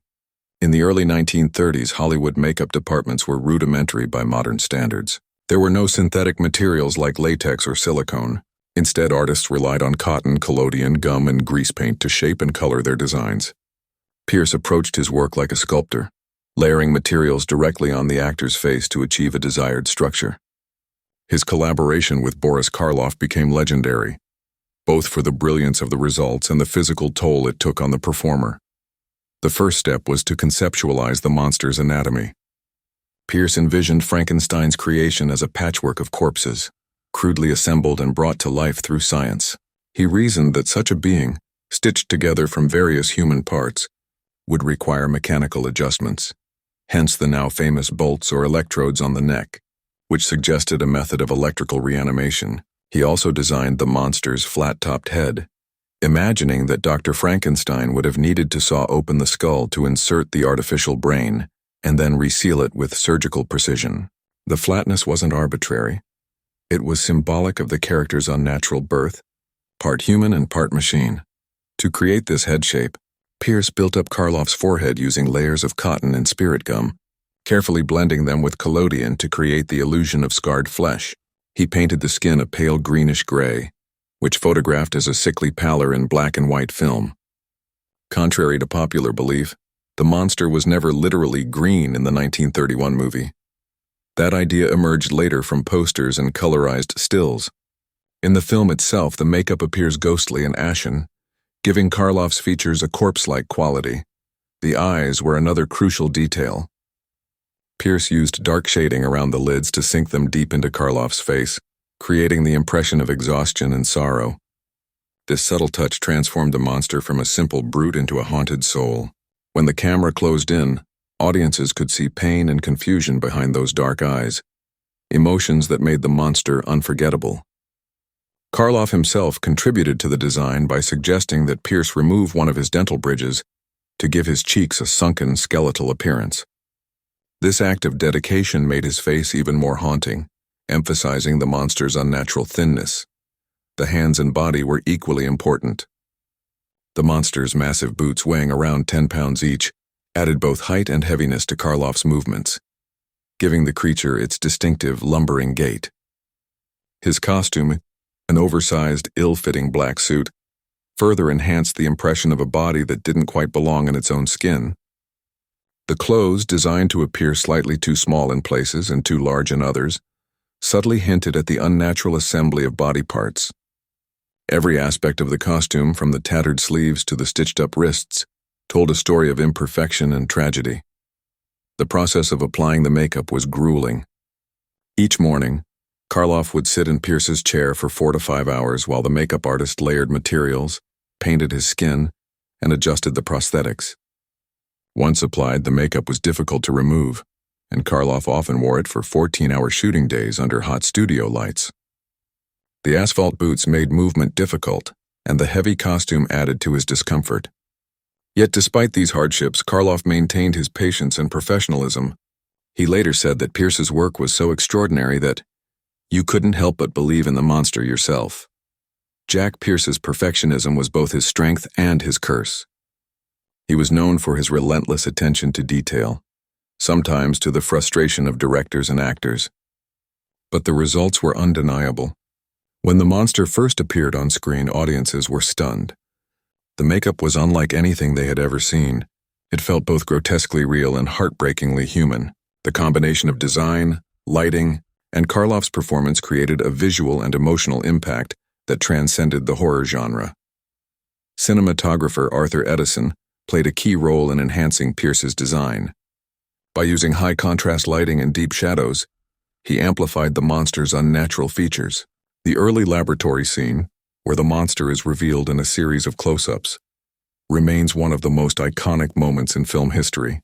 In the early 1930s, Hollywood makeup departments were rudimentary by modern standards. There were no synthetic materials like latex or silicone. Instead, artists relied on cotton, collodion, gum, and grease paint to shape and color their designs. Pierce approached his work like a sculptor, layering materials directly on the actor's face to achieve a desired structure. His collaboration with Boris Karloff became legendary, both for the brilliance of the results and the physical toll it took on the performer. The first step was to conceptualize the monster's anatomy. Pierce envisioned Frankenstein's creation as a patchwork of corpses, crudely assembled and brought to life through science. He reasoned that such a being, stitched together from various human parts, would require mechanical adjustments, hence the now famous bolts or electrodes on the neck, which suggested a method of electrical reanimation. He also designed the monster's flat-topped head, imagining that Dr. Frankenstein would have needed to saw open the skull to insert the artificial brain and then reseal it with surgical precision. The flatness wasn't arbitrary. It was symbolic of the character's unnatural birth, part human and part machine. To create this head shape, Pierce built up Karloff's forehead using layers of cotton and spirit gum, carefully blending them with collodion to create the illusion of scarred flesh. He painted the skin a pale greenish gray, which photographed as a sickly pallor in black and white film. Contrary to popular belief, the monster was never literally green in the 1931 movie. That idea emerged later from posters and colorized stills. In the film itself, the makeup appears ghostly and ashen, giving Karloff's features a corpse-like quality. The eyes were another crucial detail. Pierce used dark shading around the lids to sink them deep into Karloff's face, creating the impression of exhaustion and sorrow. This subtle touch transformed the monster from a simple brute into a haunted soul. When the camera closed in, audiences could see pain and confusion behind those dark eyes, emotions that made the monster unforgettable. Karloff himself contributed to the design by suggesting that Pierce remove one of his dental bridges to give his cheeks a sunken, skeletal appearance. This act of dedication made his face even more haunting, emphasizing the monster's unnatural thinness. The hands and body were equally important. The monster's massive boots, weighing around 10 pounds each, added both height and heaviness to Karloff's movements, giving the creature its distinctive, lumbering gait. His costume, an oversized, ill-fitting black suit, further enhanced the impression of a body that didn't quite belong in its own skin. The clothes, designed to appear slightly too small in places and too large in others, subtly hinted at the unnatural assembly of body parts. Every aspect of the costume, from the tattered sleeves to the stitched-up wrists, told a story of imperfection and tragedy. The process of applying the makeup was grueling. Each morning, Karloff would sit in Pierce's chair for 4 to 5 hours while the makeup artist layered materials, painted his skin, and adjusted the prosthetics. Once applied, the makeup was difficult to remove, and Karloff often wore it for 14-hour shooting days under hot studio lights. The asphalt boots made movement difficult, and the heavy costume added to his discomfort. Yet despite these hardships, Karloff maintained his patience and professionalism. He later said that Pierce's work was so extraordinary that you couldn't help but believe in the monster yourself. Jack Pierce's perfectionism was both his strength and his curse. He was known for his relentless attention to detail, sometimes to the frustration of directors and actors. But the results were undeniable. When the monster first appeared on screen, audiences were stunned. The makeup was unlike anything they had ever seen. It felt both grotesquely real and heartbreakingly human. The combination of design, lighting, and Karloff's performance created a visual and emotional impact that transcended the horror genre. Cinematographer Arthur Edison played a key role in enhancing Pierce's design. By using high-contrast lighting and deep shadows, he amplified the monster's unnatural features. The early laboratory scene, where the monster is revealed in a series of close-ups, remains one of the most iconic moments in film history.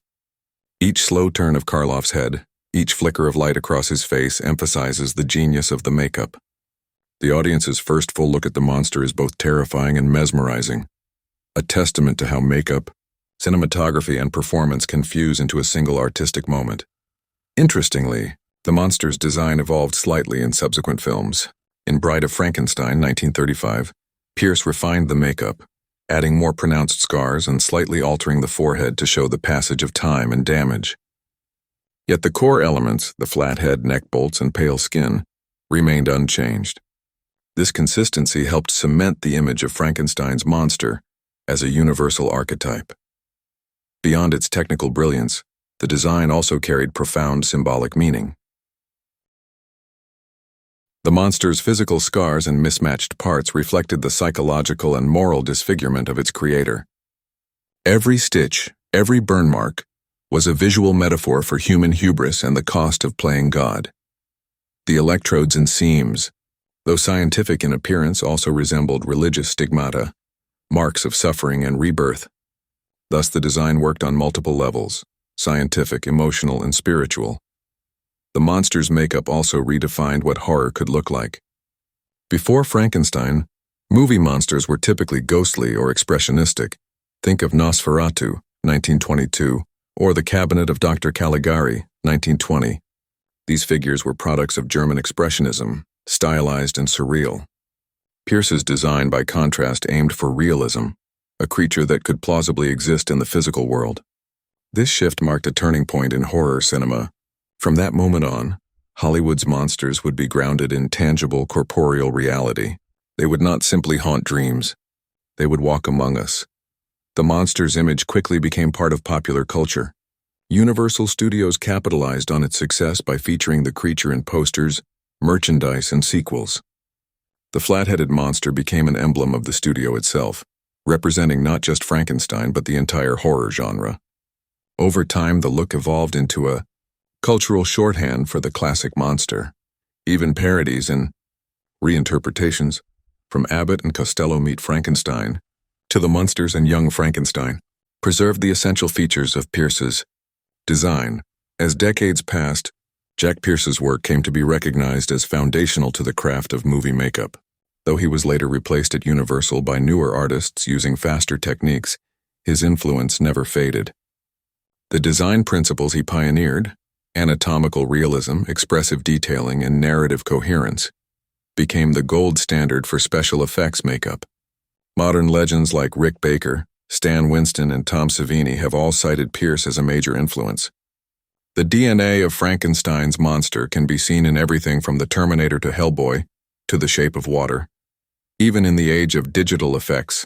Each slow turn of Karloff's head, each flicker of light across his face emphasizes the genius of the makeup. The audience's first full look at the monster is both terrifying and mesmerizing, a testament to how makeup, cinematography, and performance can fuse into a single artistic moment. Interestingly, the monster's design evolved slightly in subsequent films. In Bride of Frankenstein, 1935, Pierce refined the makeup, adding more pronounced scars and slightly altering the forehead to show the passage of time and damage. Yet the core elements, the flat head, neck bolts, and pale skin, remained unchanged. This consistency helped cement the image of Frankenstein's monster as a universal archetype. Beyond its technical brilliance, the design also carried profound symbolic meaning. The monster's physical scars and mismatched parts reflected the psychological and moral disfigurement of its creator. Every stitch, every burn mark, was a visual metaphor for human hubris and the cost of playing God. The electrodes and seams, though scientific in appearance, also resembled religious stigmata, marks of suffering and rebirth. Thus the design worked on multiple levels: scientific, emotional, and spiritual. The monster's makeup also redefined what horror could look like. Before Frankenstein, movie monsters were typically ghostly or expressionistic. Think of Nosferatu, 1922, or The Cabinet of Dr. Caligari, 1920. These figures were products of German expressionism, stylized and surreal. Pierce's design, by contrast, aimed for realism, a creature that could plausibly exist in the physical world. This shift marked a turning point in horror cinema. From that moment on, Hollywood's monsters would be grounded in tangible corporeal reality. They would not simply haunt dreams. They would walk among us. The monster's image quickly became part of popular culture. Universal Studios capitalized on its success by featuring the creature in posters, merchandise, and sequels. The flat-headed monster became an emblem of the studio itself, representing not just Frankenstein but the entire horror genre. Over time, the look evolved into a cultural shorthand for the classic monster. Even parodies and reinterpretations, from Abbott and Costello Meet Frankenstein to The Munsters and Young Frankenstein, preserved the essential features of Pierce's design. As decades passed, Jack Pierce's work came to be recognized as foundational to the craft of movie makeup. Though he was later replaced at Universal by newer artists using faster techniques, his influence never faded. The design principles he pioneered, anatomical realism, expressive detailing, and narrative coherence, became the gold standard for special effects makeup. Modern legends like Rick Baker, Stan Winston, and Tom Savini have all cited Pierce as a major influence. The DNA of Frankenstein's monster can be seen in everything from The Terminator to Hellboy to The Shape of Water. Even in the age of digital effects,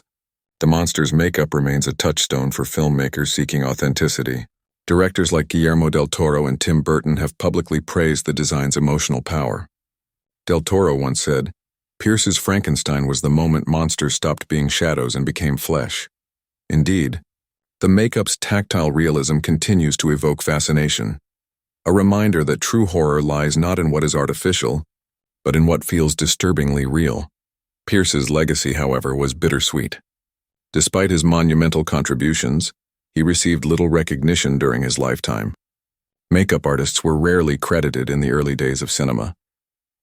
the monster's makeup remains a touchstone for filmmakers seeking authenticity. Directors like Guillermo del Toro and Tim Burton have publicly praised the design's emotional power. Del Toro once said, "Pierce's Frankenstein was the moment monsters stopped being shadows and became flesh." Indeed, the makeup's tactile realism continues to evoke fascination, a reminder that true horror lies not in what is artificial, but in what feels disturbingly real. Pierce's legacy, however, was bittersweet. Despite his monumental contributions, he received little recognition during his lifetime. Makeup artists were rarely credited in the early days of cinema,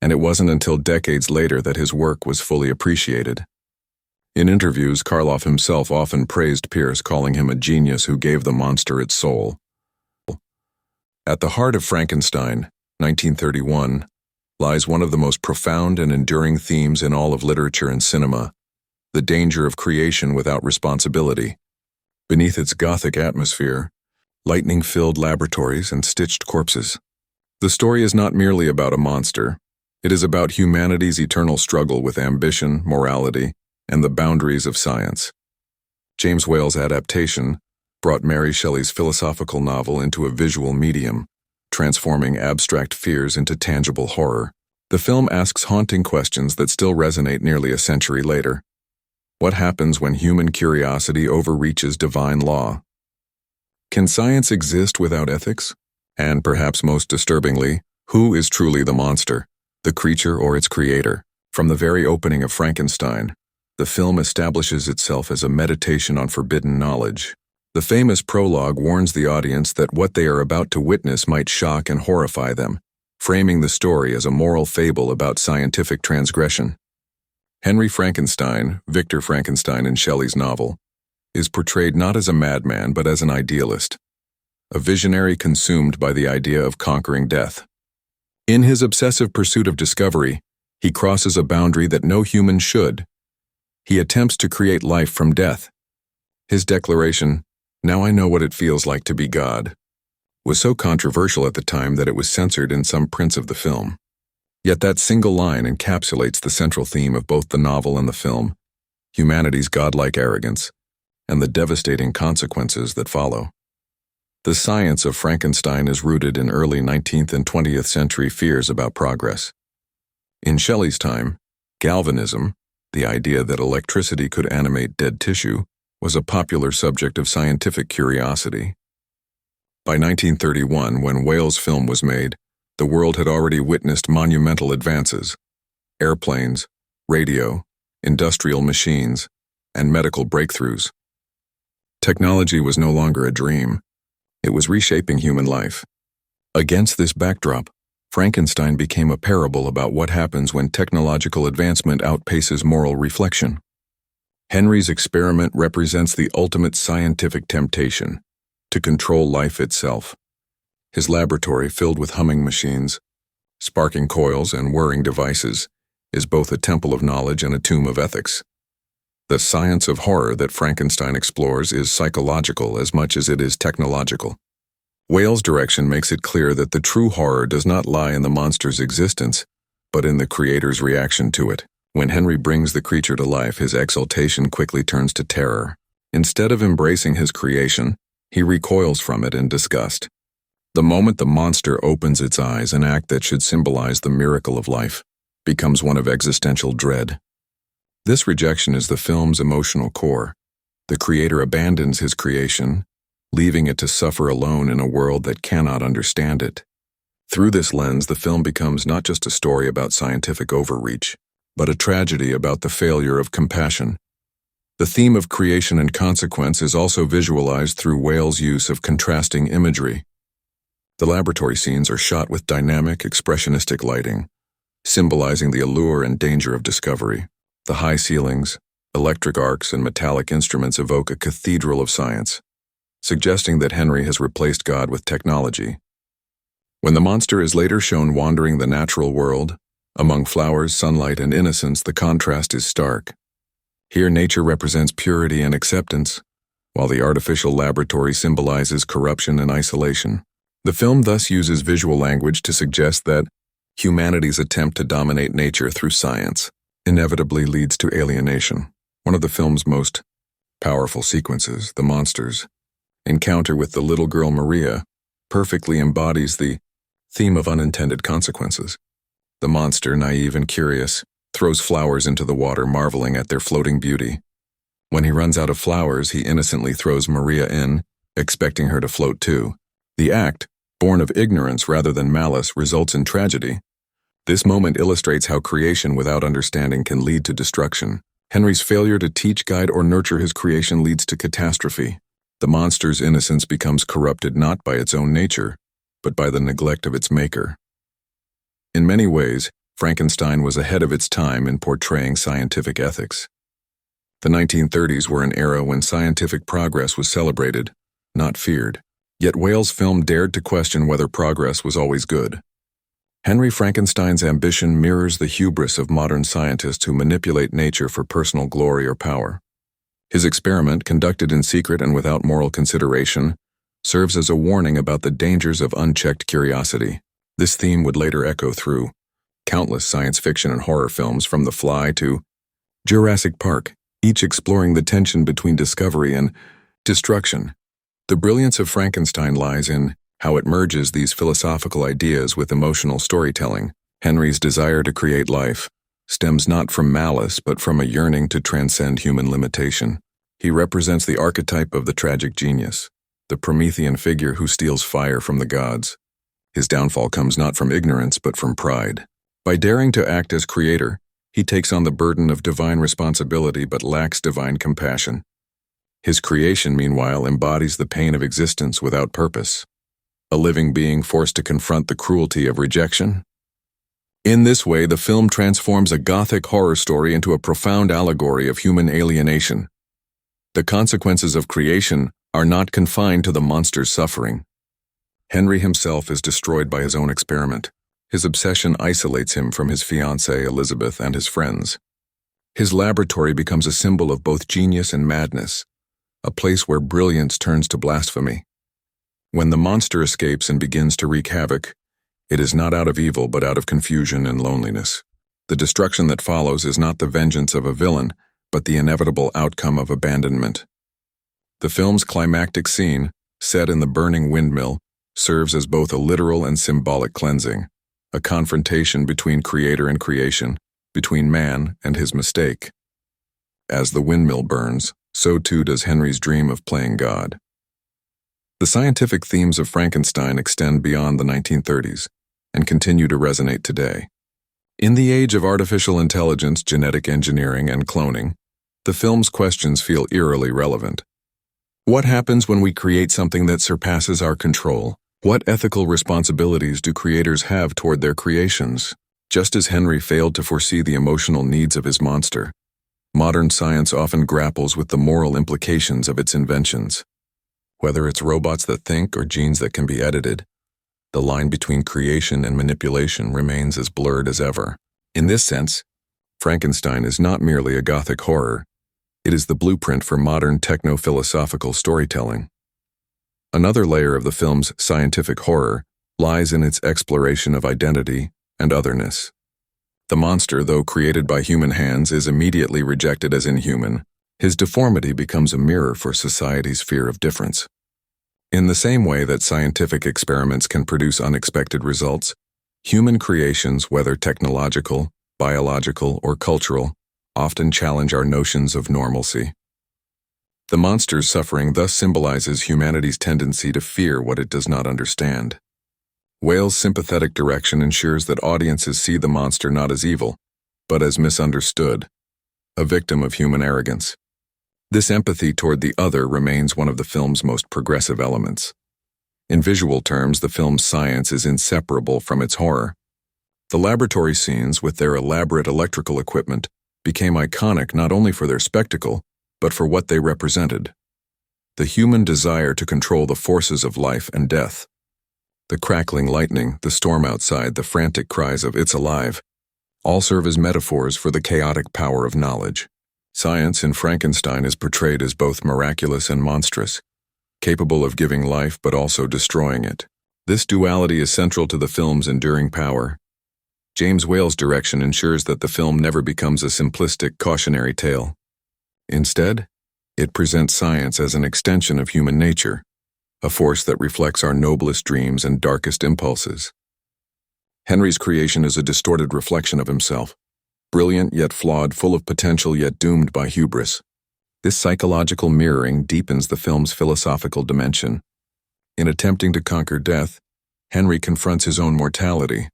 and it wasn't until decades later that his work was fully appreciated. In interviews, Karloff himself often praised Pierce, calling him a genius who gave the monster its soul. At the heart of Frankenstein, 1931, lies one of the most profound and enduring themes in all of literature and cinema: the danger of creation without responsibility. Beneath its Gothic atmosphere, lightning-filled laboratories and stitched corpses, the story is not merely about a monster. It is about humanity's eternal struggle with ambition, morality, and the boundaries of science. James Whale's adaptation brought Mary Shelley's philosophical novel into a visual medium, transforming abstract fears into tangible horror. The film asks haunting questions that still resonate nearly a century later. What happens when human curiosity overreaches divine law? Can science exist without ethics? And perhaps most disturbingly, who is truly the monster, the creature or its creator? From the very opening of Frankenstein, the film establishes itself as a meditation on forbidden knowledge. The famous prologue warns the audience that what they are about to witness might shock and horrify them, framing the story as a moral fable about scientific transgression. Henry Frankenstein, Victor Frankenstein in Shelley's novel, is portrayed not as a madman but as an idealist, a visionary consumed by the idea of conquering death. In his obsessive pursuit of discovery, he crosses a boundary that no human should. He attempts to create life from death. His declaration, "Now I know what it feels like to be God," was so controversial at the time that it was censored in some prints of the film. Yet that single line encapsulates the central theme of both the novel and the film: humanity's godlike arrogance and the devastating consequences that follow. The science of Frankenstein is rooted in early 19th and 20th century fears about progress. In Shelley's time, galvanism, the idea that electricity could animate dead tissue, was a popular subject of scientific curiosity. By 1931, when Whale's film was made, the world had already witnessed monumental advances: airplanes, radio, industrial machines, and medical breakthroughs. Technology was no longer a dream. It was reshaping human life. Against this backdrop, Frankenstein became a parable about what happens when technological advancement outpaces moral reflection. Henry's experiment represents the ultimate scientific temptation: to control life itself. His laboratory, filled with humming machines, sparking coils, and whirring devices, is both a temple of knowledge and a tomb of ethics. The science of horror that Frankenstein explores is psychological as much as it is technological. Whale's direction makes it clear that the true horror does not lie in the monster's existence, but in the creator's reaction to it. When Henry brings the creature to life, his exultation quickly turns to terror. Instead of embracing his creation, he recoils from it in disgust. The moment the monster opens its eyes, an act that should symbolize the miracle of life becomes one of existential dread. This rejection is the film's emotional core. The creator abandons his creation, leaving it to suffer alone in a world that cannot understand it. Through this lens, the film becomes not just a story about scientific overreach, but a tragedy about the failure of compassion. The theme of creation and consequence is also visualized through Whale's use of contrasting imagery. The laboratory scenes are shot with dynamic, expressionistic lighting, symbolizing the allure and danger of discovery. The high ceilings, electric arcs, and metallic instruments evoke a cathedral of science, suggesting that Henry has replaced God with technology. When the monster is later shown wandering the natural world, among flowers, sunlight, and innocence, the contrast is stark. Here nature represents purity and acceptance, while the artificial laboratory symbolizes corruption and isolation. The film thus uses visual language to suggest that humanity's attempt to dominate nature through science inevitably leads to alienation. One of the film's most powerful sequences, the monster's encounter with the little girl Maria, perfectly embodies the theme of unintended consequences. The monster, naive and curious, throws flowers into the water, marveling at their floating beauty. When he runs out of flowers, he innocently throws Maria in, expecting her to float too. The act, born of ignorance rather than malice, results in tragedy. This moment illustrates how creation without understanding can lead to destruction. Henry's failure to teach, guide, or nurture his creation leads to catastrophe. The monster's innocence becomes corrupted not by its own nature, but by the neglect of its maker. In many ways, Frankenstein was ahead of its time in portraying scientific ethics. The 1930s were an era when scientific progress was celebrated, not feared. Yet Wales' film dared to question whether progress was always good. Henry Frankenstein's ambition mirrors the hubris of modern scientists who manipulate nature for personal glory or power. His experiment, conducted in secret and without moral consideration, serves as a warning about the dangers of unchecked curiosity. This theme would later echo through countless science fiction and horror films, from The Fly to Jurassic Park, each exploring the tension between discovery and destruction. The brilliance of Frankenstein lies in how it merges these philosophical ideas with emotional storytelling. Henry's desire to create life stems not from malice but from a yearning to transcend human limitation. He represents the archetype of the tragic genius, the Promethean figure who steals fire from the gods. His downfall comes not from ignorance but from pride. By daring to act as creator, he takes on the burden of divine responsibility but lacks divine compassion. His creation, meanwhile, embodies the pain of existence without purpose, a living being forced to confront the cruelty of rejection. In this way, the film transforms a Gothic horror story into a profound allegory of human alienation. The consequences of creation are not confined to the monster's suffering. Henry himself is destroyed by his own experiment. His obsession isolates him from his fiancée Elizabeth and his friends. His laboratory becomes a symbol of both genius and madness, a place where brilliance turns to blasphemy. When the monster escapes and begins to wreak havoc, it is not out of evil but out of confusion and loneliness. The destruction that follows is not the vengeance of a villain, but the inevitable outcome of abandonment. The film's climactic scene, set in the burning windmill, serves as both a literal and symbolic cleansing, a confrontation between creator and creation, between man and his mistake. As the windmill burns, so too does Henry's dream of playing God. The scientific themes of Frankenstein extend beyond the 1930s and continue to resonate today. In the age of artificial intelligence, genetic engineering, and cloning, the film's questions feel eerily relevant. What happens when we create something that surpasses our control? What ethical responsibilities do creators have toward their creations? Just as Henry failed to foresee the emotional needs of his monster, modern science often grapples with the moral implications of its inventions. Whether it's robots that think or genes that can be edited, the line between creation and manipulation remains as blurred as ever. In this sense, Frankenstein is not merely a Gothic horror. It is the blueprint for modern techno-philosophical storytelling. Another layer of the film's scientific horror lies in its exploration of identity and otherness. The monster, though created by human hands, is immediately rejected as inhuman. His deformity becomes a mirror for society's fear of difference. In the same way that scientific experiments can produce unexpected results, human creations, whether technological, biological, or cultural, often challenge our notions of normalcy. The monster's suffering thus symbolizes humanity's tendency to fear what it does not understand. Wales' sympathetic direction ensures that audiences see the monster not as evil, but as misunderstood, a victim of human arrogance. This empathy toward the other remains one of the film's most progressive elements. In visual terms, the film's science is inseparable from its horror. The laboratory scenes, with their elaborate electrical equipment, became iconic not only for their spectacle, but for what they represented: the human desire to control the forces of life and death. The crackling lightning, the storm outside, the frantic cries of "It's alive," all serve as metaphors for the chaotic power of knowledge. Science in Frankenstein is portrayed as both miraculous and monstrous, capable of giving life but also destroying it. This duality is central to the film's enduring power. James Whale's direction ensures that the film never becomes a simplistic cautionary tale. Instead, it presents science as an extension of human nature, a force that reflects our noblest dreams and darkest impulses. Henry's creation is a distorted reflection of himself, brilliant yet flawed, full of potential yet doomed by hubris. This psychological mirroring deepens the film's philosophical dimension. In attempting to conquer death, Henry confronts his own mortality.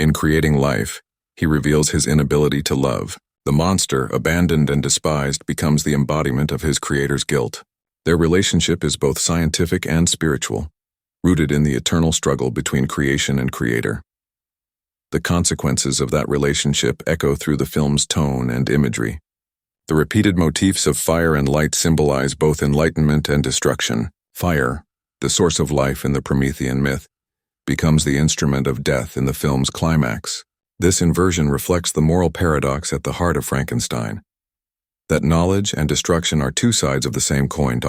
In creating life, he reveals his inability to love. The monster, abandoned and despised, becomes the embodiment of his creator's guilt. Their relationship is both scientific and spiritual, rooted in the eternal struggle between creation and creator. The consequences of that relationship echo through the film's tone and imagery. The repeated motifs of fire and light symbolize both enlightenment and destruction. Fire, the source of life in the Promethean myth, becomes the instrument of death in the film's climax. This inversion reflects the moral paradox at the heart of Frankenstein, that knowledge and destruction are two sides of the same coin.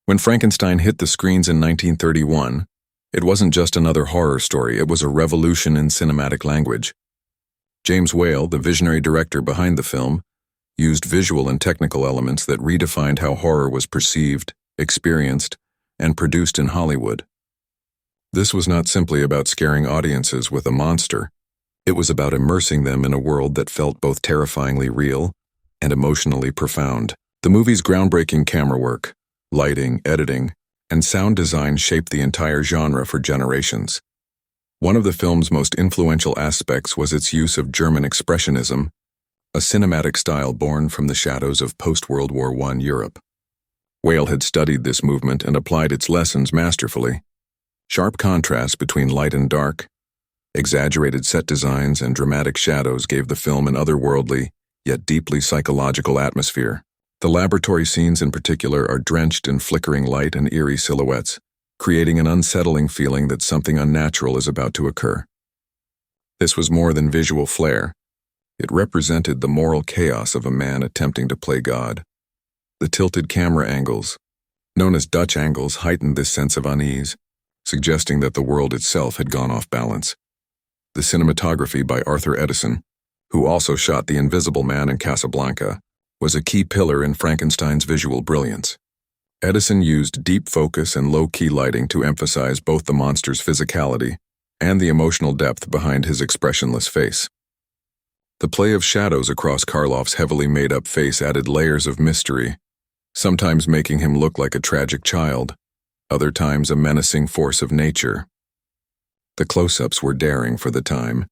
When Frankenstein hit the screens in 1931, it wasn't just another horror story, it was a revolution in cinematic language. James Whale, the visionary director behind the film, used visual and technical elements that redefined how horror was perceived, experienced, and produced in Hollywood. This was not simply about scaring audiences with a monster. It was about immersing them in a world that felt both terrifyingly real and emotionally profound. The movie's groundbreaking camera work, lighting, editing, and sound design shaped the entire genre for generations. One of the film's most influential aspects was its use of German expressionism, a cinematic style born from the shadows of post-World War I Europe. Whale had studied this movement and applied its lessons masterfully. Sharp contrast between light and dark, exaggerated set designs, and dramatic shadows gave the film an otherworldly, yet deeply psychological atmosphere. The laboratory scenes in particular are drenched in flickering light and eerie silhouettes, creating an unsettling feeling that something unnatural is about to occur. This was more than visual flair. It represented the moral chaos of a man attempting to play God. The tilted camera angles, known as Dutch angles, heightened this sense of unease, suggesting that the world itself had gone off balance. The cinematography by Arthur Edison, who also shot The Invisible Man and Casablanca, was a key pillar in Frankenstein's visual brilliance. Edison used deep focus and low-key lighting to emphasize both the monster's physicality and the emotional depth behind his expressionless face. The play of shadows across Karloff's heavily made-up face added layers of mystery, sometimes making him look like a tragic child, other times a menacing force of nature. The close-ups were daring for the time,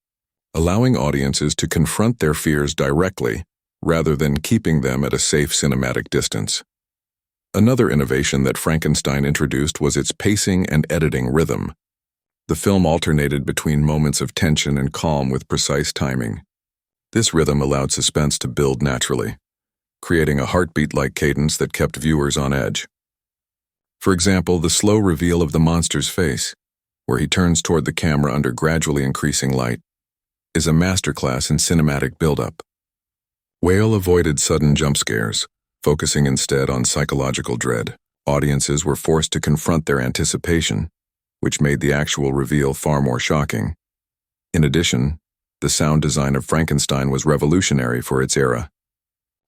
allowing audiences to confront their fears directly rather than keeping them at a safe cinematic distance. Another innovation that Frankenstein introduced was its pacing and editing rhythm. The film alternated between moments of tension and calm with precise timing. This rhythm allowed suspense to build naturally, creating a heartbeat-like cadence that kept viewers on edge. For example, the slow reveal of the monster's face, where he turns toward the camera under gradually increasing light, is a masterclass in cinematic build-up. Whale avoided sudden jump scares, focusing instead on psychological dread. Audiences were forced to confront their anticipation, which made the actual reveal far more shocking. In addition, the sound design of Frankenstein was revolutionary for its era.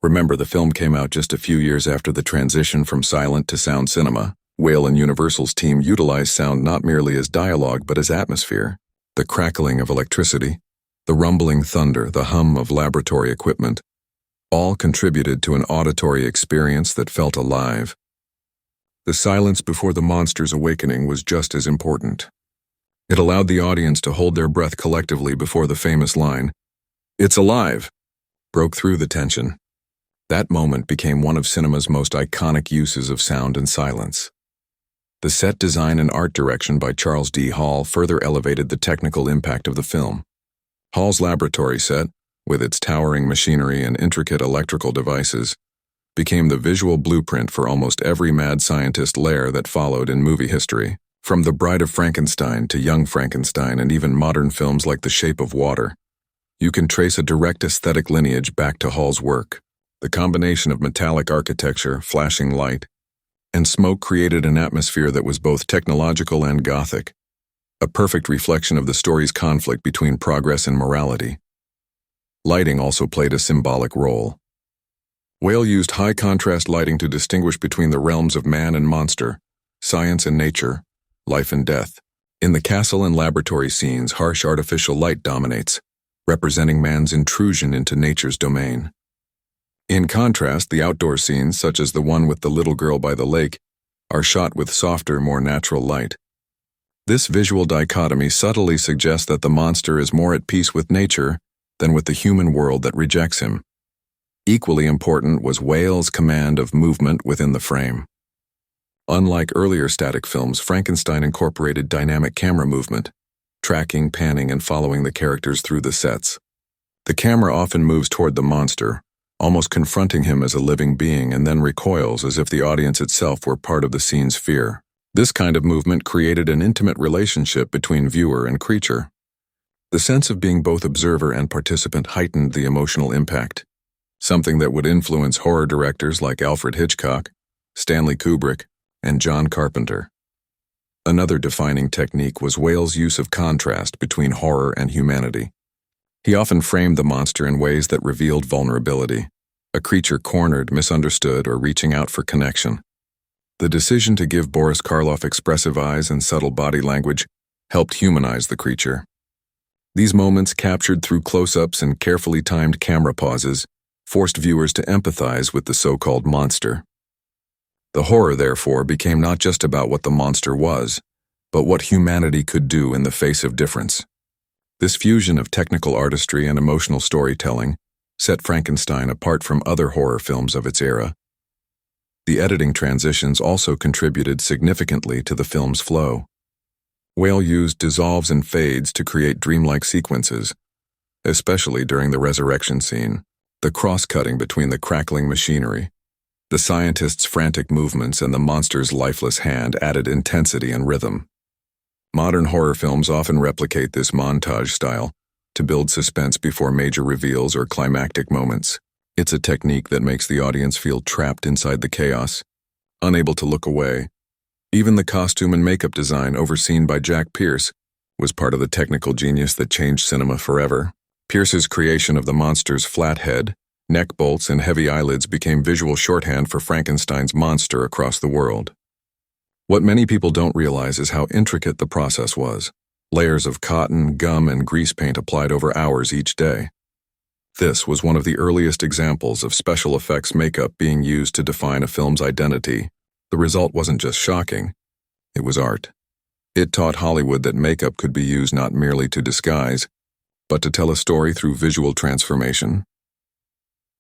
Remember, the film came out just a few years after the transition from silent to sound cinema. Whale and Universal's team utilized sound not merely as dialogue but as atmosphere. The crackling of electricity, the rumbling thunder, the hum of laboratory equipment, all contributed to an auditory experience that felt alive. The silence before the monster's awakening was just as important. It allowed the audience to hold their breath collectively before the famous line, "It's alive," broke through the tension. That moment became one of cinema's most iconic uses of sound and silence. The set design and art direction by Charles D. Hall further elevated the technical impact of the film. Hall's laboratory set, with its towering machinery and intricate electrical devices, became the visual blueprint for almost every mad scientist lair that followed in movie history. From The Bride of Frankenstein to Young Frankenstein and even modern films like The Shape of Water, you can trace a direct aesthetic lineage back to Hall's work. The combination of metallic architecture, flashing light, and smoke created an atmosphere that was both technological and Gothic, a perfect reflection of the story's conflict between progress and morality. Lighting also played a symbolic role. Whale used high-contrast lighting to distinguish between the realms of man and monster, science and nature, life and death. In the castle and laboratory scenes, harsh artificial light dominates, representing man's intrusion into nature's domain. In contrast, the outdoor scenes, such as the one with the little girl by the lake, are shot with softer, more natural light. This visual dichotomy subtly suggests that the monster is more at peace with nature than with the human world that rejects him. Equally important was Whale's command of movement within the frame. Unlike earlier static films, Frankenstein incorporated dynamic camera movement, tracking, panning, and following the characters through the sets. The camera often moves toward the monster, almost confronting him as a living being, and then recoils as if the audience itself were part of the scene's fear. This kind of movement created an intimate relationship between viewer and creature. The sense of being both observer and participant heightened the emotional impact, something that would influence horror directors like Alfred Hitchcock, Stanley Kubrick, and John Carpenter. Another defining technique was Whale's use of contrast between horror and humanity. He often framed the monster in ways that revealed vulnerability, a creature cornered, misunderstood, or reaching out for connection. The decision to give Boris Karloff expressive eyes and subtle body language helped humanize the creature. These moments, captured through close-ups and carefully timed camera pauses, forced viewers to empathize with the so-called monster. The horror, therefore, became not just about what the monster was, but what humanity could do in the face of difference. This fusion of technical artistry and emotional storytelling set Frankenstein apart from other horror films of its era. The editing transitions also contributed significantly to the film's flow. Whale used dissolves and fades to create dreamlike sequences, especially during the resurrection scene. The cross-cutting between the crackling machinery, the scientist's frantic movements, and the monster's lifeless hand added intensity and rhythm. Modern horror films often replicate this montage style to build suspense before major reveals or climactic moments. It's a technique that makes the audience feel trapped inside the chaos, unable to look away. Even the costume and makeup design, overseen by Jack Pierce, was part of the technical genius that changed cinema forever. Pierce's creation of the monster's flat head, neck bolts, and heavy eyelids became visual shorthand for Frankenstein's monster across the world. What many people don't realize is how intricate the process was. Layers of cotton, gum, and grease paint applied over hours each day. This was one of the earliest examples of special effects makeup being used to define a film's identity. The result wasn't just shocking, it was art. It taught Hollywood that makeup could be used not merely to disguise, but to tell a story through visual transformation.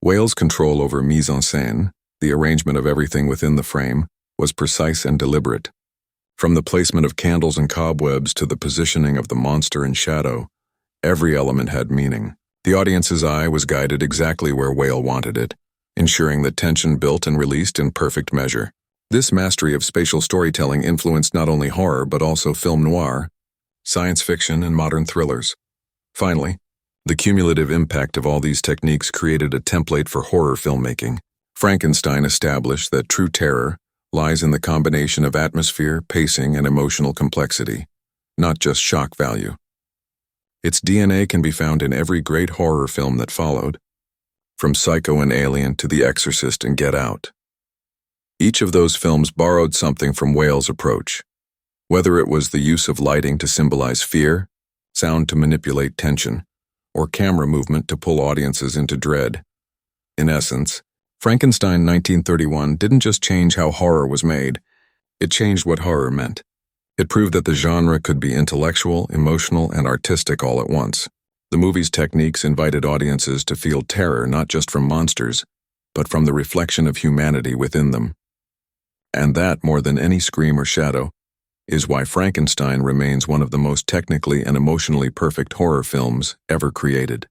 Whale's control over mise en scène, the arrangement of everything within the frame, was precise and deliberate. From the placement of candles and cobwebs to the positioning of the monster in shadow, every element had meaning. The audience's eye was guided exactly where Whale wanted it, ensuring that tension built and released in perfect measure. This mastery of spatial storytelling influenced not only horror but also film noir, science fiction, and modern thrillers. Finally, the cumulative impact of all these techniques created a template for horror filmmaking. Frankenstein established that true terror lies in the combination of atmosphere, pacing, and emotional complexity, not just shock value. Its DNA can be found in every great horror film that followed, from Psycho and Alien to The Exorcist and Get Out. Each of those films borrowed something from Whale's approach, whether it was the use of lighting to symbolize fear, sound to manipulate tension, or camera movement to pull audiences into dread. In essence, Frankenstein 1931 didn't just change how horror was made, it changed what horror meant. It proved that the genre could be intellectual, emotional, and artistic all at once. The movie's techniques invited audiences to feel terror not just from monsters, but from the reflection of humanity within them. And that, more than any scream or shadow, is why Frankenstein remains one of the most technically and emotionally perfect horror films ever created.